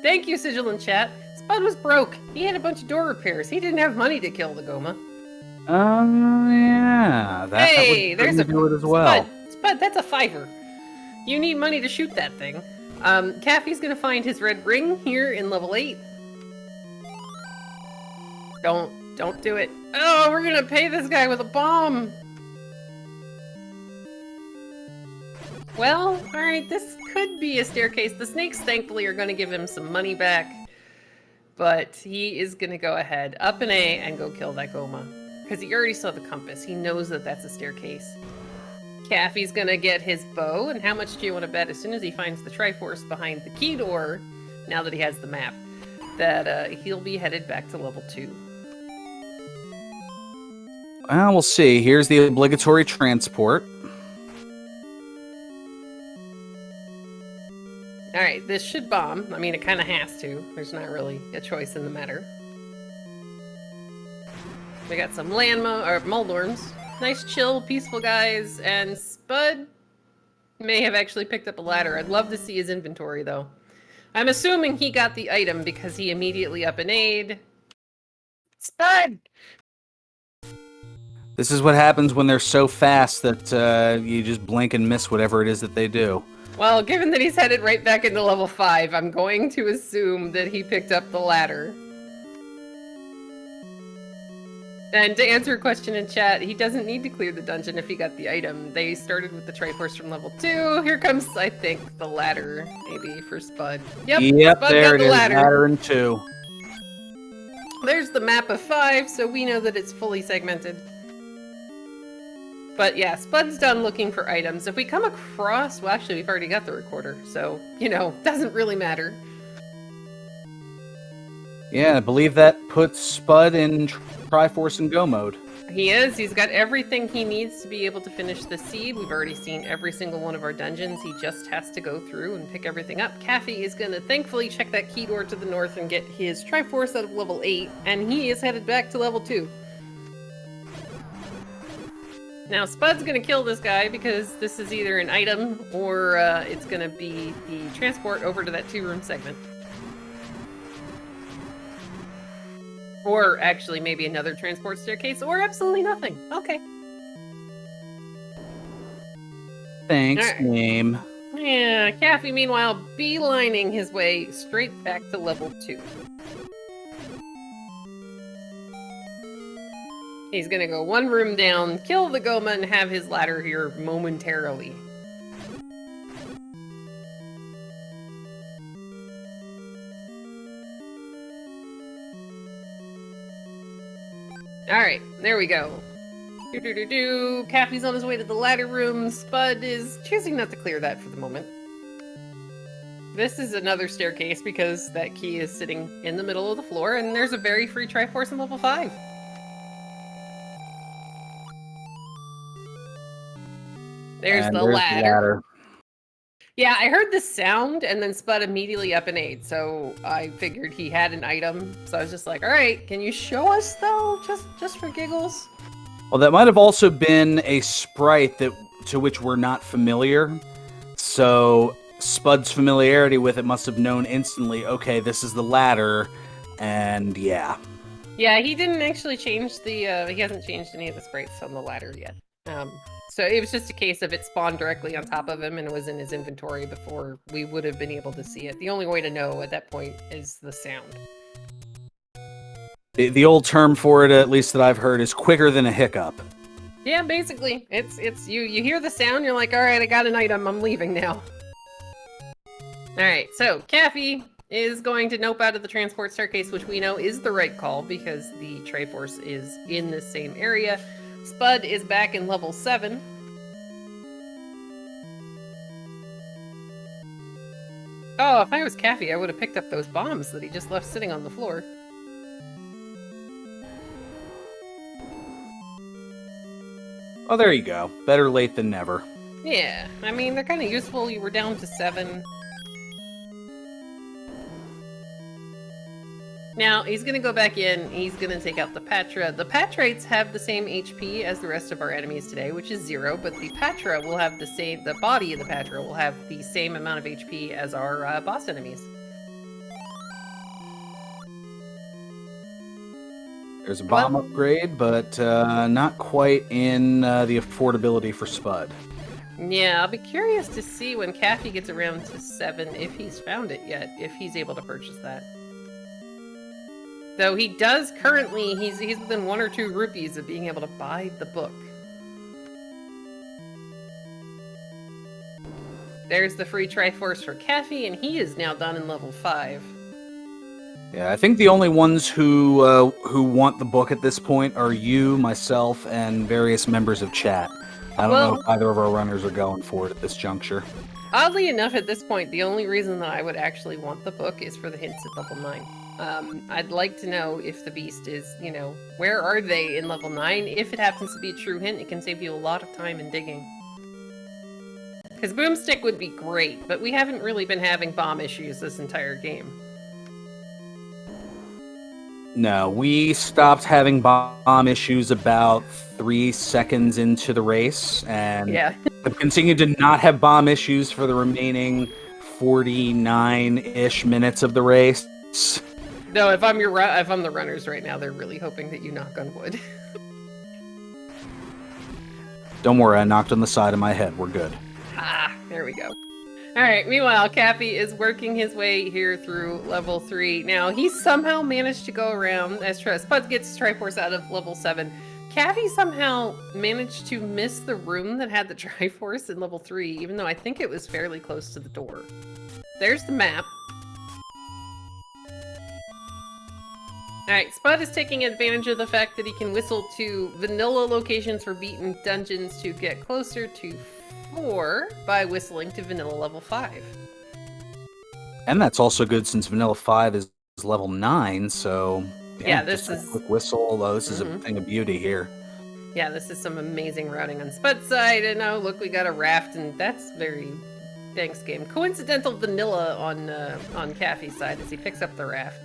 Thank you, Sigil in chat. Spud was broke. He had a bunch of door repairs. He didn't have money to kill the Goma. Oh, yeah. Hey, there's a do it as well. Spud, that's a $5. You need money to shoot that thing. Caffy's gonna find his red ring here in level 8. Don't do it. Oh, we're gonna pay this guy with a bomb. Well, alright, this could be a staircase. The snakes, thankfully, are going to give him some money back. But he is going to go ahead, up an A, and go kill that Goma. Because he already saw the compass. He knows that that's a staircase. Caffy's going to get his bow, and how much do you want to bet as soon as he finds the Triforce behind the key door, now that he has the map, that he'll be headed back to level 2. We'll see. Here's the obligatory transport. All right, this should bomb. I mean, it kind of has to. There's not really a choice in the matter. We got some Moldorms. Nice, chill, peaceful guys, and Spud may have actually picked up a ladder. I'd love to see his inventory, though. I'm assuming he got the item because he immediately up an aid. Spud! This is what happens when they're so fast that you just blink and miss whatever it is that they do. Well, given that he's headed right back into level 5, I'm going to assume that he picked up the ladder. And to answer a question in chat, he doesn't need to clear the dungeon if he got the item. They started with the Triforce from level 2. Here comes, I think, the ladder, maybe, for Spud. Yep, Spud there got it the is, ladder. and 2. There's the map of 5, so we know that it's fully segmented. But yeah, Spud's done looking for items. If we come across... Well, actually, we've already got the recorder, so, you know, doesn't really matter. Yeah, I believe that puts Spud in Triforce and Go mode. He is. He's got everything he needs to be able to finish the seed. We've already seen every single one of our dungeons. He just has to go through and pick everything up. Caffy is going to thankfully check that key door to the north and get his Triforce out of level 8, and he is headed back to level 2. Now, Spud's going to kill this guy because this is either an item or it's going to be the transport over to that 2-room segment. Or actually maybe another transport staircase or absolutely nothing. Okay. Thanks, All right. game. Yeah, Caffy meanwhile beelining his way straight back to level 2. He's gonna go 1 room down, kill the Goma, and have his ladder here momentarily. Alright, there we go. Caffy's on his way to the ladder room. Spud is choosing not to clear that for the moment. This is another staircase because that key is sitting in the middle of the floor, and there's a very free Triforce in level 5. There's the ladder. Yeah, I heard the sound, and then Spud immediately up an 8, so I figured he had an item. So I was just like, all right, can you show us, though? Just for giggles? Well, that might have also been a sprite to which we're not familiar. So Spud's familiarity with it must have known instantly, okay, this is the ladder, and yeah. Yeah, he didn't actually change the, he hasn't changed any of the sprites on the ladder yet. So it was just a case of it spawned directly on top of him and it was in his inventory before we would have been able to see it. The only way to know at that point is the sound. The old term for it, at least that I've heard, is quicker than a hiccup. Yeah, basically. It's you hear the sound, you're like, all right, I got an item, I'm leaving now. All right, so Caffy is going to nope out of the transport staircase, which we know is the right call because the Triforce is in the same area. Spud is back in level 7. Oh, if I was Caffy, I would have picked up those bombs that he just left sitting on the floor. Oh, there you go. Better late than never. Yeah, I mean, they're kind of useful. You were down to 7. Now, he's going to go back in, he's going to take out the Patra. The Patrites have the same HP as the rest of our enemies today, which is 0, but the Patra will have the same, the body of the Patra will have the same amount of HP as our boss enemies. There's a bomb upgrade, but not quite in the affordability for Spud. Yeah, I'll be curious to see when Caffy gets around to 7, if he's found it yet, if he's able to purchase that. Though he does currently, he's within 1 or 2 rupees of being able to buy the book. There's the free Triforce for Caffy, and he is now done in level 5. Yeah, I think the only ones who want the book at this point are you, myself, and various members of chat. I don't know if either of our runners are going for it at this juncture. Oddly enough, at this point, the only reason that I would actually want the book is for the hints at level 9. I'd like to know if the beast is, you know, where are they in level 9? If it happens to be a true hint, it can save you a lot of time in digging. Because Boomstick would be great, but we haven't really been having bomb issues this entire game. No, we stopped having bomb issues about 3 seconds into the race, and Yeah. have continued to not have bomb issues for the remaining 49-ish minutes of the race. No, if I'm the runners right now, they're really hoping that you knock on wood. Don't worry, I knocked on the side of my head. We're good. Ah, there we go. Alright, meanwhile, Caffy is working his way here through level 3. Now, he somehow managed to go around, as Spud gets his Triforce out of level 7. Caffy somehow managed to miss the room that had the Triforce in level 3, even though I think it was fairly close to the door. There's the map. Alright, Spud is taking advantage of the fact that he can whistle to vanilla locations for beaten dungeons to get closer to 4 by whistling to vanilla level 5. And that's also good since vanilla 5 is level 9, so yeah this is a quick whistle, although this is a thing of beauty here. Yeah, this is some amazing routing on Spud's side, and oh look, we got a raft, and that's very thanks game. Coincidental vanilla on Caffy's side as he picks up the raft.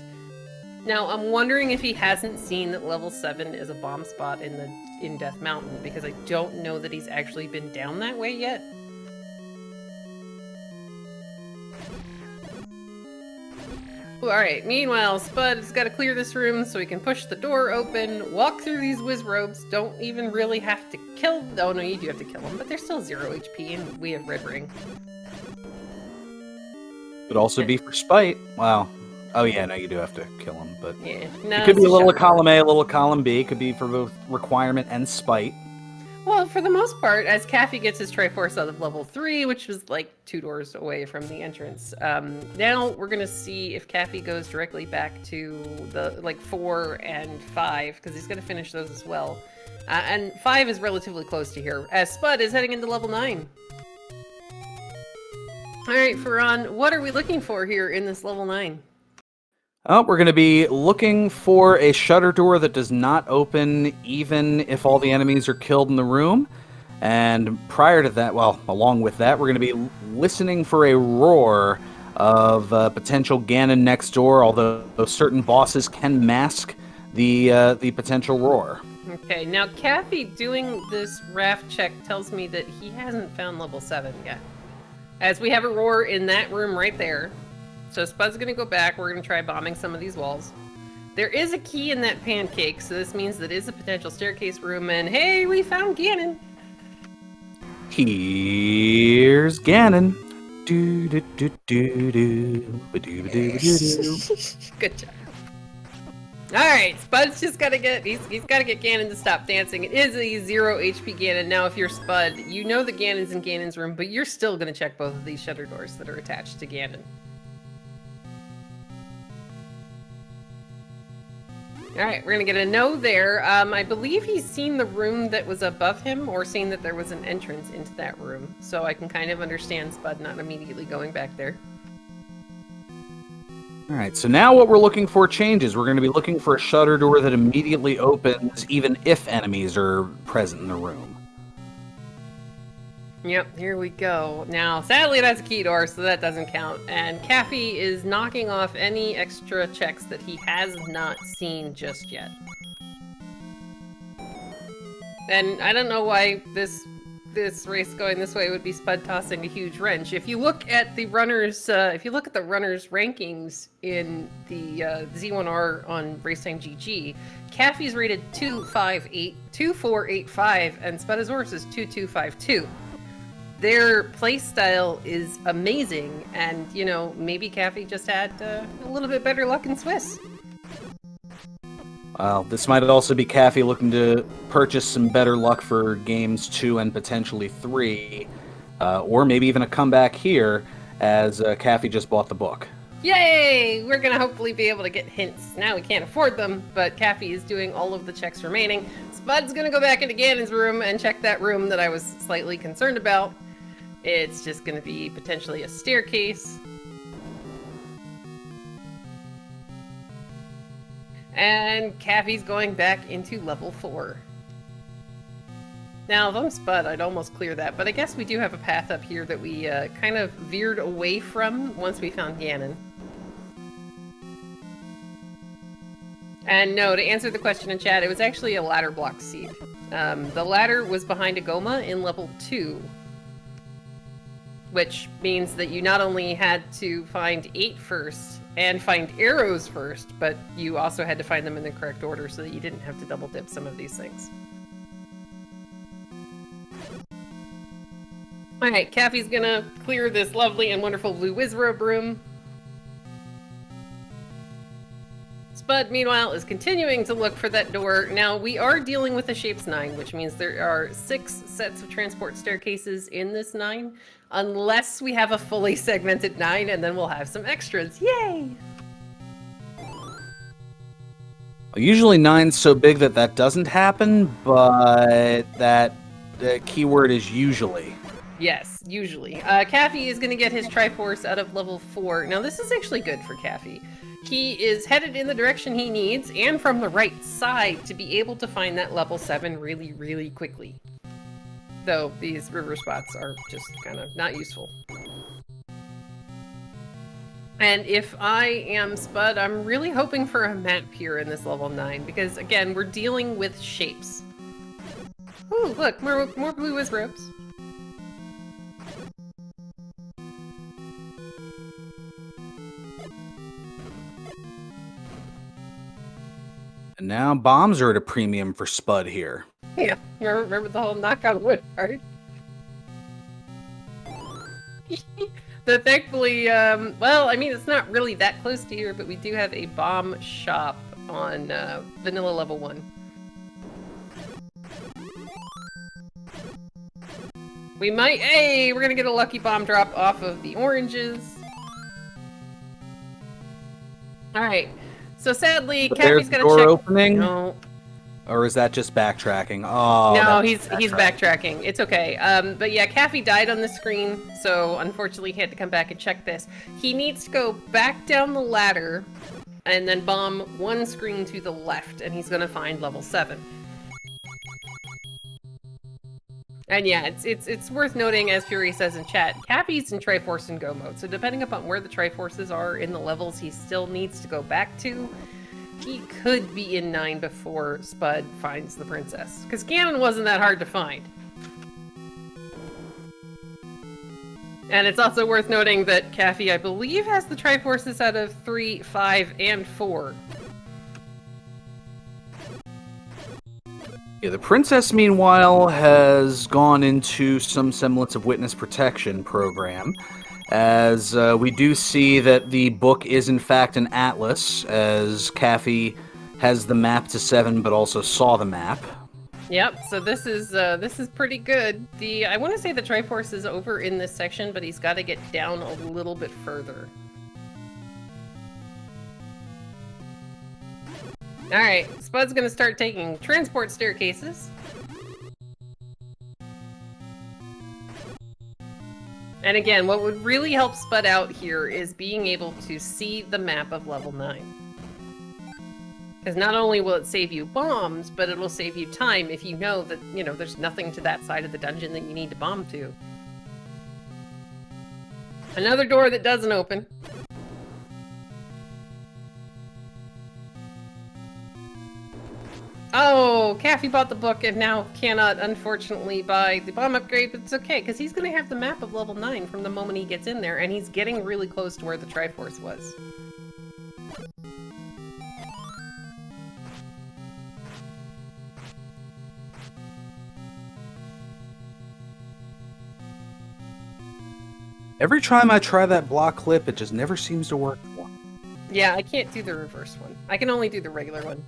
Now, I'm wondering if he hasn't seen that level 7 is a bomb spot in Death Mountain, because I don't know that he's actually been down that way yet. Alright, meanwhile, Spud's got to clear this room so he can push the door open, walk through these whiz robes, don't even really have to kill... Oh no, you do have to kill them, but they're still 0 HP, and we have Red Ring. Could also be for spite. Wow. Oh yeah, no, you do have to kill him, but yeah, no, it could be a little column A, a little column B. It could be for both requirement and spite. Well, for the most part, as Caffy gets his Triforce out of level 3, which was like 2 doors away from the entrance, now we're gonna see if Caffy goes directly back to the 4 and 5, because he's gonna finish those as well. And 5 is relatively close to here, as Spud is heading into level 9. Alright, Ferran, what are we looking for here in this level 9? Oh, we're going to be looking for a shutter door that does not open even if all the enemies are killed in the room. And prior to that, well, along with that, we're going to be listening for a roar of potential Ganon next door, although certain bosses can mask the potential roar. Okay, now Caffy doing this raft check tells me that he hasn't found level 7 yet. As we have a roar in that room right there. So Spud's gonna go back, we're gonna try bombing some of these walls. There is a key in that pancake, so this means that is a potential staircase room, and hey, we found Ganon! Here's Ganon. Do do do do do do do do do. Good job. Alright, Spud's just gotta get, he's gotta get Ganon to stop dancing. It is a 0 HP Ganon. Now if you're Spud, you know that Ganon's in Ganon's room, but you're still gonna check both of these shutter doors that are attached to Ganon. Alright, we're gonna get a no there. I believe he's seen the room that was above him, or seen that there was an entrance into that room. So I can kind of understand Spud not immediately going back there. Alright, so now what we're looking for changes. We're going to be looking for a shutter door that immediately opens even if enemies are present in the room. Yep, here we go. Now, sadly, that's a key door, so that doesn't count. And Caffy is knocking off any extra checks that he has not seen just yet. And I don't know why this race going this way would be Spud tossing a huge wrench. If you look at the runners, rankings in the Z1R on Racetime GG, Caffy's rated 2485, and Spudozaurus is 2252. Their playstyle is amazing, and, you know, maybe Caffy just had a little bit better luck in Swiss. Well, this might also be Caffy looking to purchase some better luck for games 2 and potentially 3, or maybe even a comeback here, as Caffy just bought the book. Yay! We're gonna hopefully be able to get hints. Now we can't afford them, but Caffy is doing all of the checks remaining. Spud's gonna go back into Ganon's room and check that room that I was slightly concerned about. It's just going to be potentially a staircase. And Caffy's going back into level 4. Now, if I'm Spud, I'd almost clear that, but I guess we do have a path up here that we kind of veered away from once we found Ganon. And no, to answer the question in chat, it was actually a ladder block seed. The ladder was behind a Goma in level 2, which means that you not only had to find 8 first and find arrows first, but you also had to find them in the correct order so that you didn't have to double dip some of these things. Alright, Caffy's gonna clear this lovely and wonderful blue Wizrobe room. Spud, meanwhile, is continuing to look for that door. Now, we are dealing with a Shapes 9, which means there are 6 sets of transport staircases in this 9, unless we have a fully segmented 9, and then we'll have some extras. Yay! Usually 9's so big that that doesn't happen, but that keyword is usually. Yes, usually. Caffy is going to get his Triforce out of level 4. Now, this is actually good for Caffy. He is headed in the direction he needs, and from the right side, to be able to find that level 7 really, really quickly. Though, these river spots are just kind of not useful. And if I am Spud, I'm really hoping for a map here in this level 9, because, again, we're dealing with shapes. Ooh, look, more blue Wizrobes. And now bombs are at a premium for Spud here. Yeah, remember the whole knock on wood part? But thankfully, well, I mean, it's not really that close to here, but we do have a bomb shop on vanilla level 1. We might, hey, we're gonna get a lucky bomb drop off of the oranges. Alright, so sadly, Caffy's gotta check. Opening? No. Or is that just backtracking? Oh, no, he's backtracking. It's okay. But yeah, Caffy died on the screen, so unfortunately he had to come back and check this. He needs to go back down the ladder and then bomb one screen to the left, and he's gonna find level 7. And yeah, it's worth noting, as Fury says in chat, Caffy's in Triforce and Go mode, so depending upon where the Triforces are in the levels he still needs to go back to, he could be in 9 before Spud finds the princess. Because Ganon wasn't that hard to find. And it's also worth noting that Caffy, I believe, has the Triforces out of 3, 5, and 4. Yeah, the princess, meanwhile, has gone into some semblance of witness protection program, as we do see that the book is in fact an atlas, as Caffy has the map to 7, but also saw the map. Yep, so this is pretty good. I want to say the Triforce is over in this section, but he's got to get down a little bit further. Alright, Spud's gonna start taking transport staircases. And again, what would really help Spud out here is being able to see the map of level 9. Because not only will it save you bombs, but it'll save you time if you know that, you know, there's nothing to that side of the dungeon that you need to bomb to. Another door that doesn't open. Oh, Caffy bought the book and now cannot, unfortunately, buy the bomb upgrade, but it's okay, because he's going to have the map of level 9 from the moment he gets in there, and he's getting really close to where the Triforce was. Every time I try that block clip, it just never seems to work. Yeah, I can't do the reverse one. I can only do the regular one.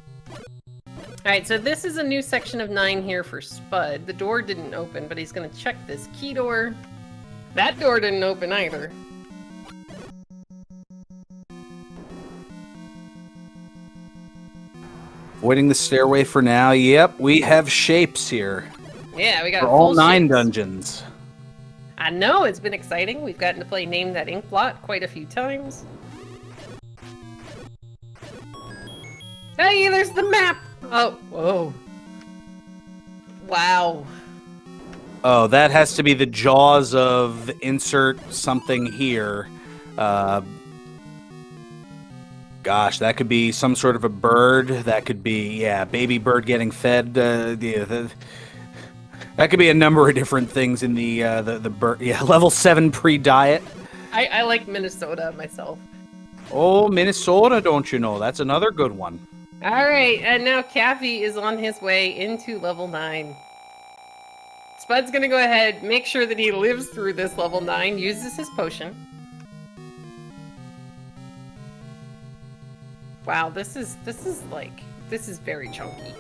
Alright, so this is a new section of 9 here for Spud. The door didn't open, but he's going to check this key door. That door didn't open either. Avoiding the stairway for now. Yep, we have shapes here. Yeah, we got for all 9 shapes. dungeons. I know, it's been exciting. We've gotten to play Name That Ink Blot quite a few times. Hey, there's the map! Oh, whoa. Wow. Oh, that has to be the jaws of insert something here. Gosh, that could be some sort of a bird. That could be, yeah, baby bird getting fed. That could be a number of different things in the bird. Yeah, level 7 pre-diet. I like Minnesota myself. Oh, Minnesota, don't you know? That's another good one. All right, and now Caffy is on his way into level 9. Spud's gonna go ahead, make sure that he lives through this level 9, uses his potion. Wow, this is very chunky.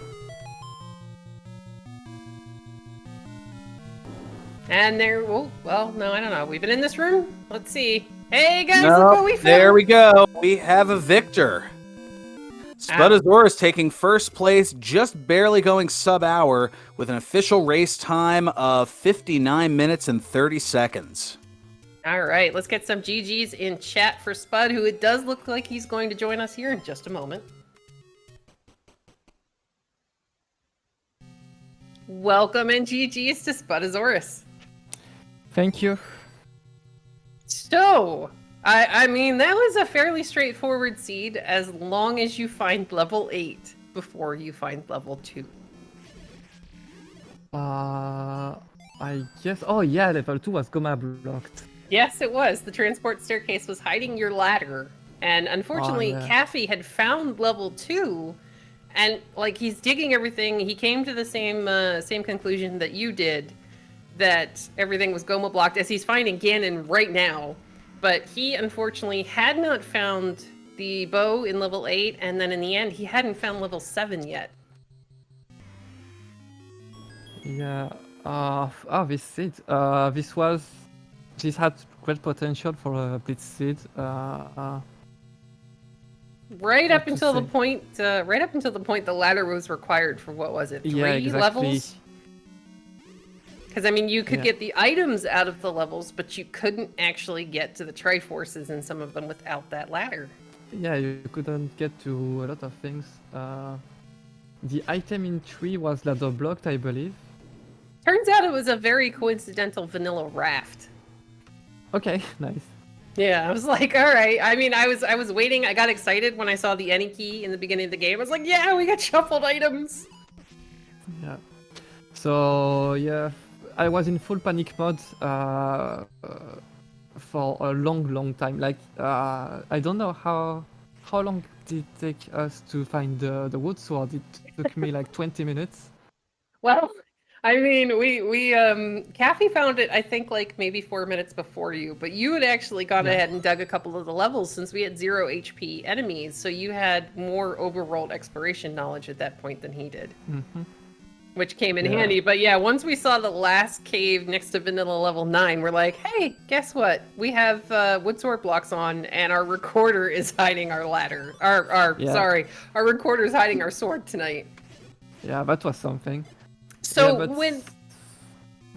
And there, oh, well, no, I don't know. We've been in this room? Let's see. Hey guys, look what we found! There we go. We have a victor. Spudozaurus taking first place, just barely going sub-hour, with an official race time of 59 minutes and 30 seconds. All right, let's get some GGs in chat for Spud, who it does look like he's going to join us here in just a moment. Welcome and GGs to Spudozaurus. Thank you. So, I mean, that was a fairly straightforward seed as long as you find level 8 before you find level 2. I guess. Oh yeah, level 2 was Goma blocked. Yes, it was. The transport staircase was hiding your ladder. And unfortunately, Caffy had found level 2. And, like, he's digging everything. He came to the same conclusion that you did. That everything was Goma blocked, as he's finding Ganon right now. But he, unfortunately, had not found the bow in level 8. And then in the end, he hadn't found level 7 yet. Yeah. This seed. This had great potential for a blitz seed. Right up until the point the ladder was required for, what was it, 3 levels? Because, I mean, you could get the items out of the levels, but you couldn't actually get to the Triforces in some of them without that ladder. Yeah, you couldn't get to a lot of things. The item in 3 was ladder blocked, I believe. Turns out it was a very coincidental vanilla raft. Okay, nice. Yeah, I was like, all right. I mean, I was waiting. I got excited when I saw the any key in the beginning of the game. I was like, yeah, we got shuffled items. Yeah. So yeah, I was in full panic mode for a long time. Like I don't know how long did it take us to find the wood sword. It took me like 20 minutes. Well, I mean, Caffy found it, I think, like maybe 4 minutes before you, but you had actually gone ahead and dug a couple of the levels since we had 0 HP enemies, so you had more overworld exploration knowledge at that point than he did. Mm-hmm. Which came in handy, but yeah, once we saw the last cave next to vanilla level 9, we're like, hey, guess what? We have wood sword blocks on, and our recorder is hiding our ladder. Sorry, our recorder is hiding our sword tonight. Yeah, that was something. So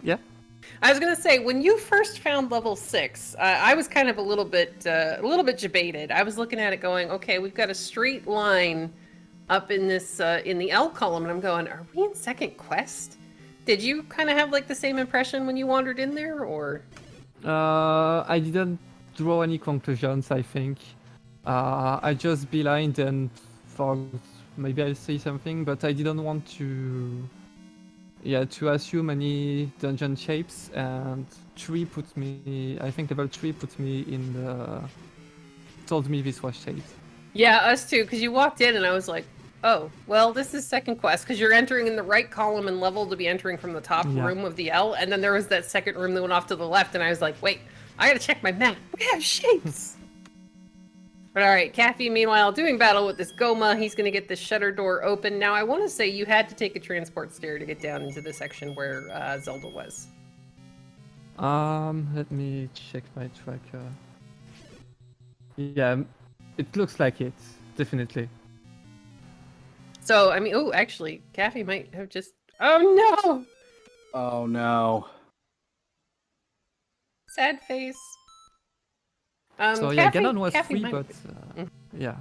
yeah, I was gonna say, when you first found level 6, I was kind of a little bit debated. I was looking at it going, okay, we've got a straight line up in this in the L column, and I'm going, are we in second quest? Did you kind of have like the same impression when you wandered in there, or? I didn't draw any conclusions. I think I just beelined and thought maybe I'll say something, but I didn't want to. Yeah, to assume any dungeon shapes, and 3 put me. I think level 3 put me in the. Told me this was shapes. Yeah, us too, because you walked in and I was like, oh, well, this is second quest, because you're entering in the right column and level to be entering from the top room of the L, and then there was that second room that went off to the left, and I was like, wait, I gotta check my map. We have shapes! But alright, Caffy, meanwhile, doing battle with this Goma. He's gonna get this shutter door open. Now, I want to say you had to take a transport stair to get down into the section where Zelda was. Let me check my tracker. Yeah, it looks like it, definitely. So, I mean, oh, actually, Caffy might have just... Oh, no! Oh, no. Sad face. So yeah, Ganon was Caffy free, might- but yeah.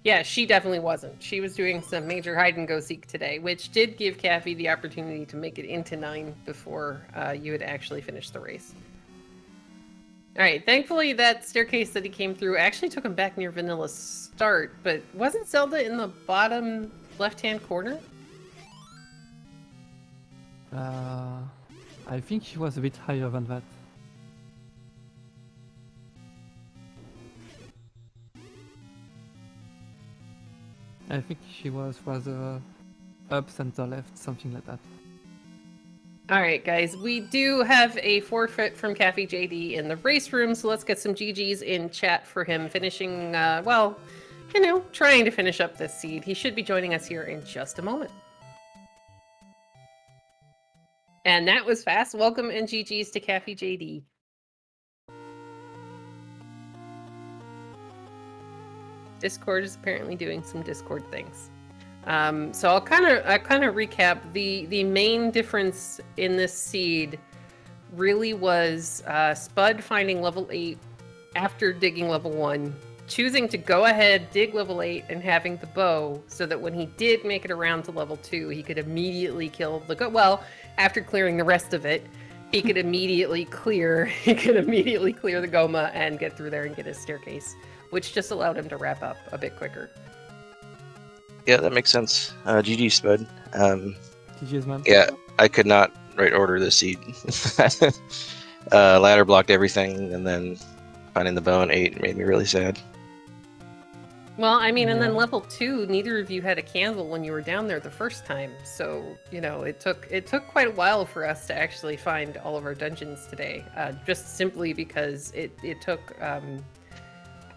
Yeah, she definitely wasn't. She was doing some major hide and go seek today, which did give Caffy the opportunity to make it into 9 before you had actually finished the race. All right, thankfully that staircase that he came through actually took him back near Vanilla's start, but wasn't Zelda in the bottom left-hand corner? I think she was a bit higher than that. I think she was up, center, left, something like that. All right, guys, we do have a forfeit from CaffyJD in the race room, so let's get some GGs in chat for him finishing, well, you know, trying to finish up this seed. He should be joining us here in just a moment. And that was fast. Welcome and GGs to CaffyJD. Discord is apparently doing some Discord things. So I'll kind of recap. The main difference in this seed really was Spud finding level 8 after digging level 1, choosing to go ahead, dig level 8, and having the bow so that when he did make it around to level 2, he could immediately kill the well, after clearing the rest of it, he could immediately clear the Goma and get through there and get his staircase, which just allowed him to wrap up a bit quicker. Yeah, that makes sense. GG Spud. GG's, man. Yeah, I could not right order the seed. Ladder blocked everything, and then finding the bow in 8 made me really sad. Well, I mean, and then Yeah. level 2, neither of you had a candle when you were down there the first time, so you know it took quite a while for us to actually find all of our dungeons today. Just simply because it took. I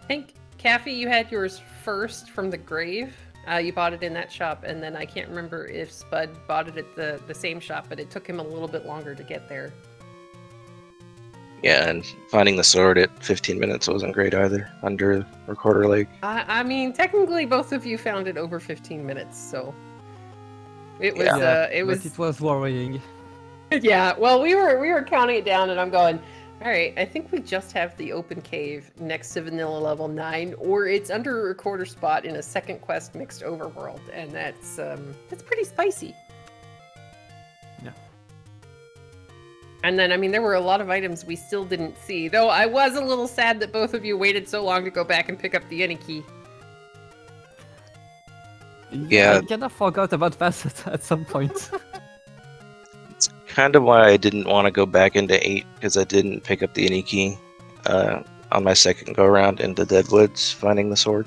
think Caffy, you had yours first from the grave. You bought it in that shop, and then I can't remember if Spud bought it at the same shop, but it took him a little bit longer to get there. Yeah, and finding the sword at 15 minutes wasn't great either, under Recorder Lake. I mean, technically, both of you found it over 15 minutes, so it was. Yeah. But it was worrying. Yeah. Well, we were counting it down, and I'm going. All right, I think we just have the open cave next to Vanilla level 9, or it's under a recorder spot in a second quest mixed overworld, and that's pretty spicy. Yeah. And then, I mean, there were a lot of items we still didn't see, though I was a little sad that both of you waited so long to go back and pick up the Any key. Yeah. I kind of forgot about that at some point. It's kind of why I didn't want to go back into 8, because I didn't pick up the Any key on my second go-around into Deadwoods, finding the sword.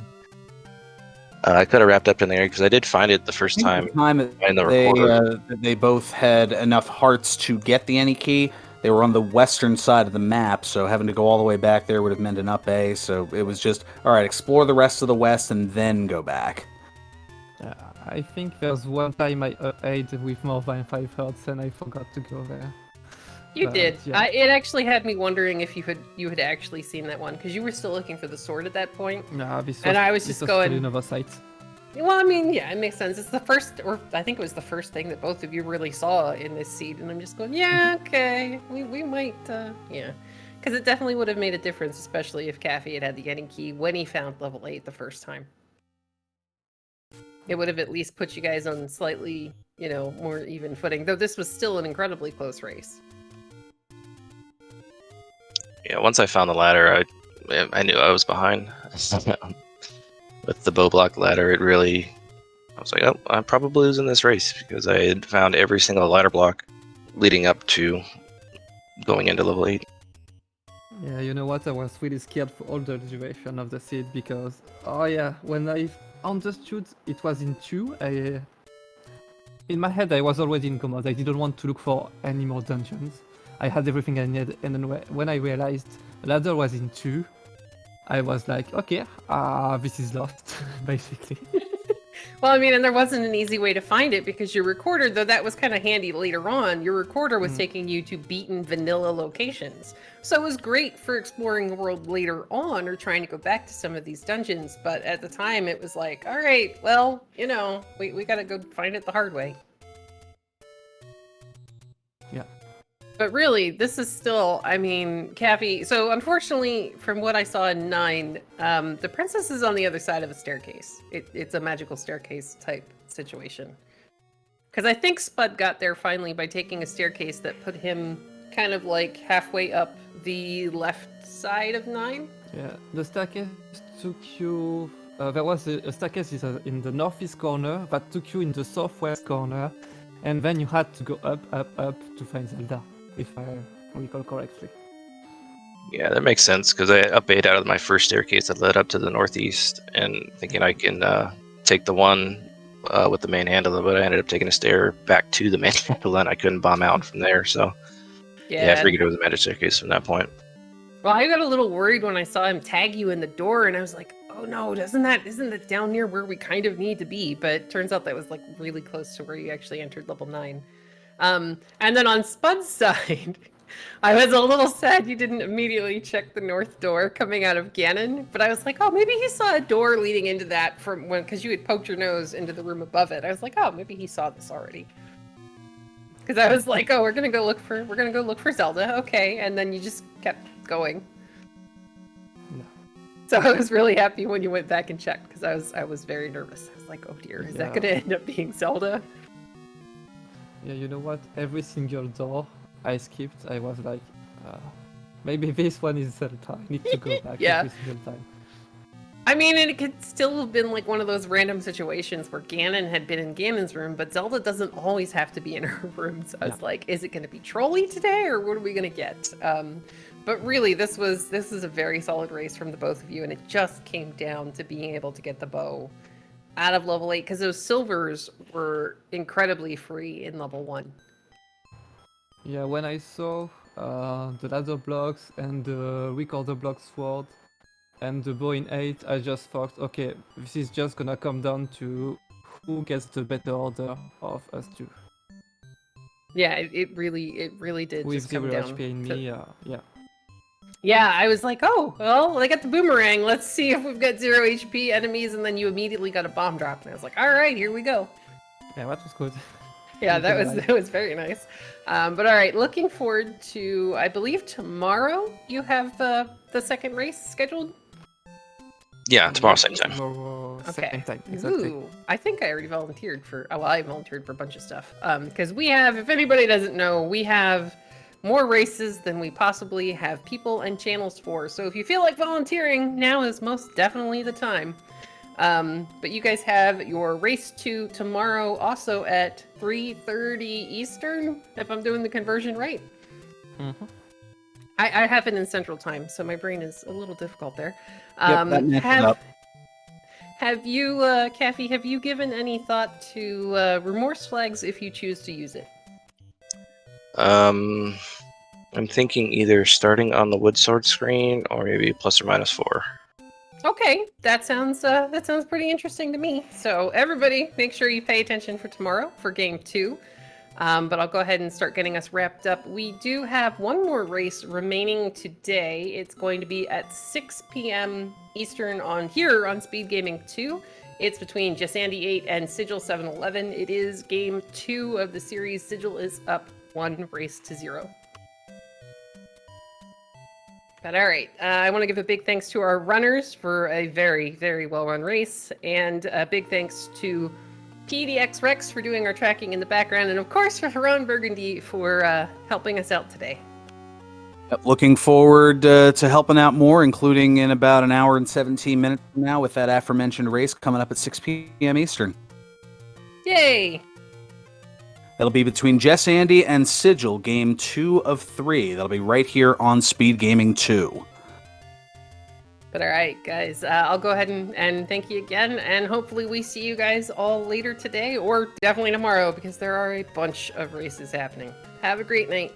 I could have wrapped up in there, because I did find it the first time. in the recorder. They both had enough hearts to get the Any key. They were on the western side of the map, so having to go all the way back there would have meant an up A. So it was just, all right, explore the rest of the west and then go back. I think there's one time I ate with more than 5 hearts and I forgot to go there. You But, did. yeah. It actually had me wondering if you had actually seen that one, because you were still looking for the sword at that point. Nah, this And I was this just going- still another site. Well, I mean, yeah, it makes sense. It's the first, or I think it was the first thing that both of you really saw in this seed, and I'm just going, yeah, okay, we might, yeah. Because it definitely would have made a difference, especially if Caffy had the Any key when he found level 8 the first time. It would have at least put you guys on slightly, you know, more even footing, though this was still an incredibly close race. Yeah, once I found the ladder, I knew I was behind. With the bow block ladder, I was like, oh, I'm probably losing this race, because I had found every single ladder block leading up to going into level 8. Yeah, you know what? I was really scared for all the duration of the seed because, oh yeah, when I understood it was in 2, in my head I was already in command. I didn't want to look for any more dungeons. I had everything I needed, and then when I realized ladder was in 2, I was like, okay, this is lost, basically. Well, I mean, and there wasn't an easy way to find it because your recorder, though that was kind of handy later on, your recorder was taking you to beaten vanilla locations. So it was great for exploring the world later on or trying to go back to some of these dungeons. But at the time, it was like, all right, well, you know, we got to go find it the hard way. Yeah. But really, this is still, I mean, Caffy. So unfortunately, from what I saw in 9, the princess is on the other side of a staircase. It's a magical staircase type situation. Because I think Spud got there finally by taking a staircase that put him kind of like halfway up the left side of 9. Yeah, the staircase took you. There was a staircase in the northeast corner that took you in the southwest corner, and then you had to go up, up, up to find Zelda, if I recall correctly. Yeah, that makes sense because I up-8 out of my first staircase that led up to the northeast, and thinking I can take the one with the main handle, but I ended up taking a stair back to the main handle, and I couldn't bomb out from there. So yeah, I figured it was a magic staircase from that point. Well, I got a little worried when I saw him tag you in the door, and I was like, "Oh no, isn't that down near where we kind of need to be?" But it turns out that was like really close to where you actually entered level 9. And then on Spud's side, I was a little sad you didn't immediately check the north door coming out of Ganon. But I was like, "Oh, maybe he saw a door leading into that from when because you had poked your nose into the room above it." I was like, "Oh, maybe he saw this already." Because I was like, "Oh, we're gonna go look for Zelda, okay?" And then you just kept going. No. So I was really happy when you went back and checked because I was very nervous. I was like, "Oh dear, is that gonna end up being Zelda?" Yeah, you know what? Every single door I skipped, I was like, maybe this one is Zelda. I need to go back Yeah. every single time. I mean, and it could still have been like one of those random situations where Ganon had been in Ganon's room, but Zelda doesn't always have to be in her room. So I was like, is it going to be Trolley today, or what are we going to get? But really, this is a very solid race from the both of you, and it just came down to being able to get the bow out of level 8 because those silvers were incredibly free in level 1. Yeah, when I saw the ladder blocks and the recorder block sword and the bow in 8, I just thought, okay, this is just gonna come down to who gets the better order of us two. Yeah, it really did With just come 0 down. HP in to- me, yeah. Yeah, I was like, oh, well, I got the boomerang. Let's see if we've got 0 HP enemies, and then you immediately got a bomb drop, and I was like, all right, here we go. Yeah, that was good. Yeah, Not gonna that was very nice. But all right, looking forward to, I believe tomorrow you have the second race scheduled. Yeah, tomorrow same time. Tomorrow, Okay. second time, exactly. Ooh, I think I already volunteered for. Oh, well, I volunteered for a bunch of stuff. Because we have, if anybody doesn't know, we have more races than we possibly have people and channels for. So if you feel like volunteering, now is most definitely the time. But you guys have your race 2 tomorrow, also at 3:30 Eastern, if I'm doing the conversion right. Mm-hmm. I have it in Central Time, so my brain is a little difficult there. That matches up. Have you, Caffy, have you given any thought to remorse flags if you choose to use it? I'm thinking either starting on the wood sword screen or maybe +or-4. Okay, that sounds pretty interesting to me. So everybody, make sure you pay attention for tomorrow for game 2. But I'll go ahead and start getting us wrapped up. We do have one more race remaining today. It's going to be at 6 p.m. Eastern on SpeedGaming 2. It's between Jessandy 8 and Sigil 711. It is game 2 of the series. Sigil is up 1 race to 0. But all right, I want to give a big thanks to our runners for a very, very well-run race, and a big thanks to PDX Rex for doing our tracking in the background, and of course for Haran Burgundy for helping us out today. Looking forward to helping out more, including in about an hour and 17 minutes from now with that aforementioned race coming up at 6 p.m. Eastern. Yay! That'll be between Jessandy and Sigil, game 2 of 3. That'll be right here on SpeedGaming 2. But all right, guys, I'll go ahead and thank you again, and hopefully we see you guys all later today, or definitely tomorrow, because there are a bunch of races happening. Have a great night.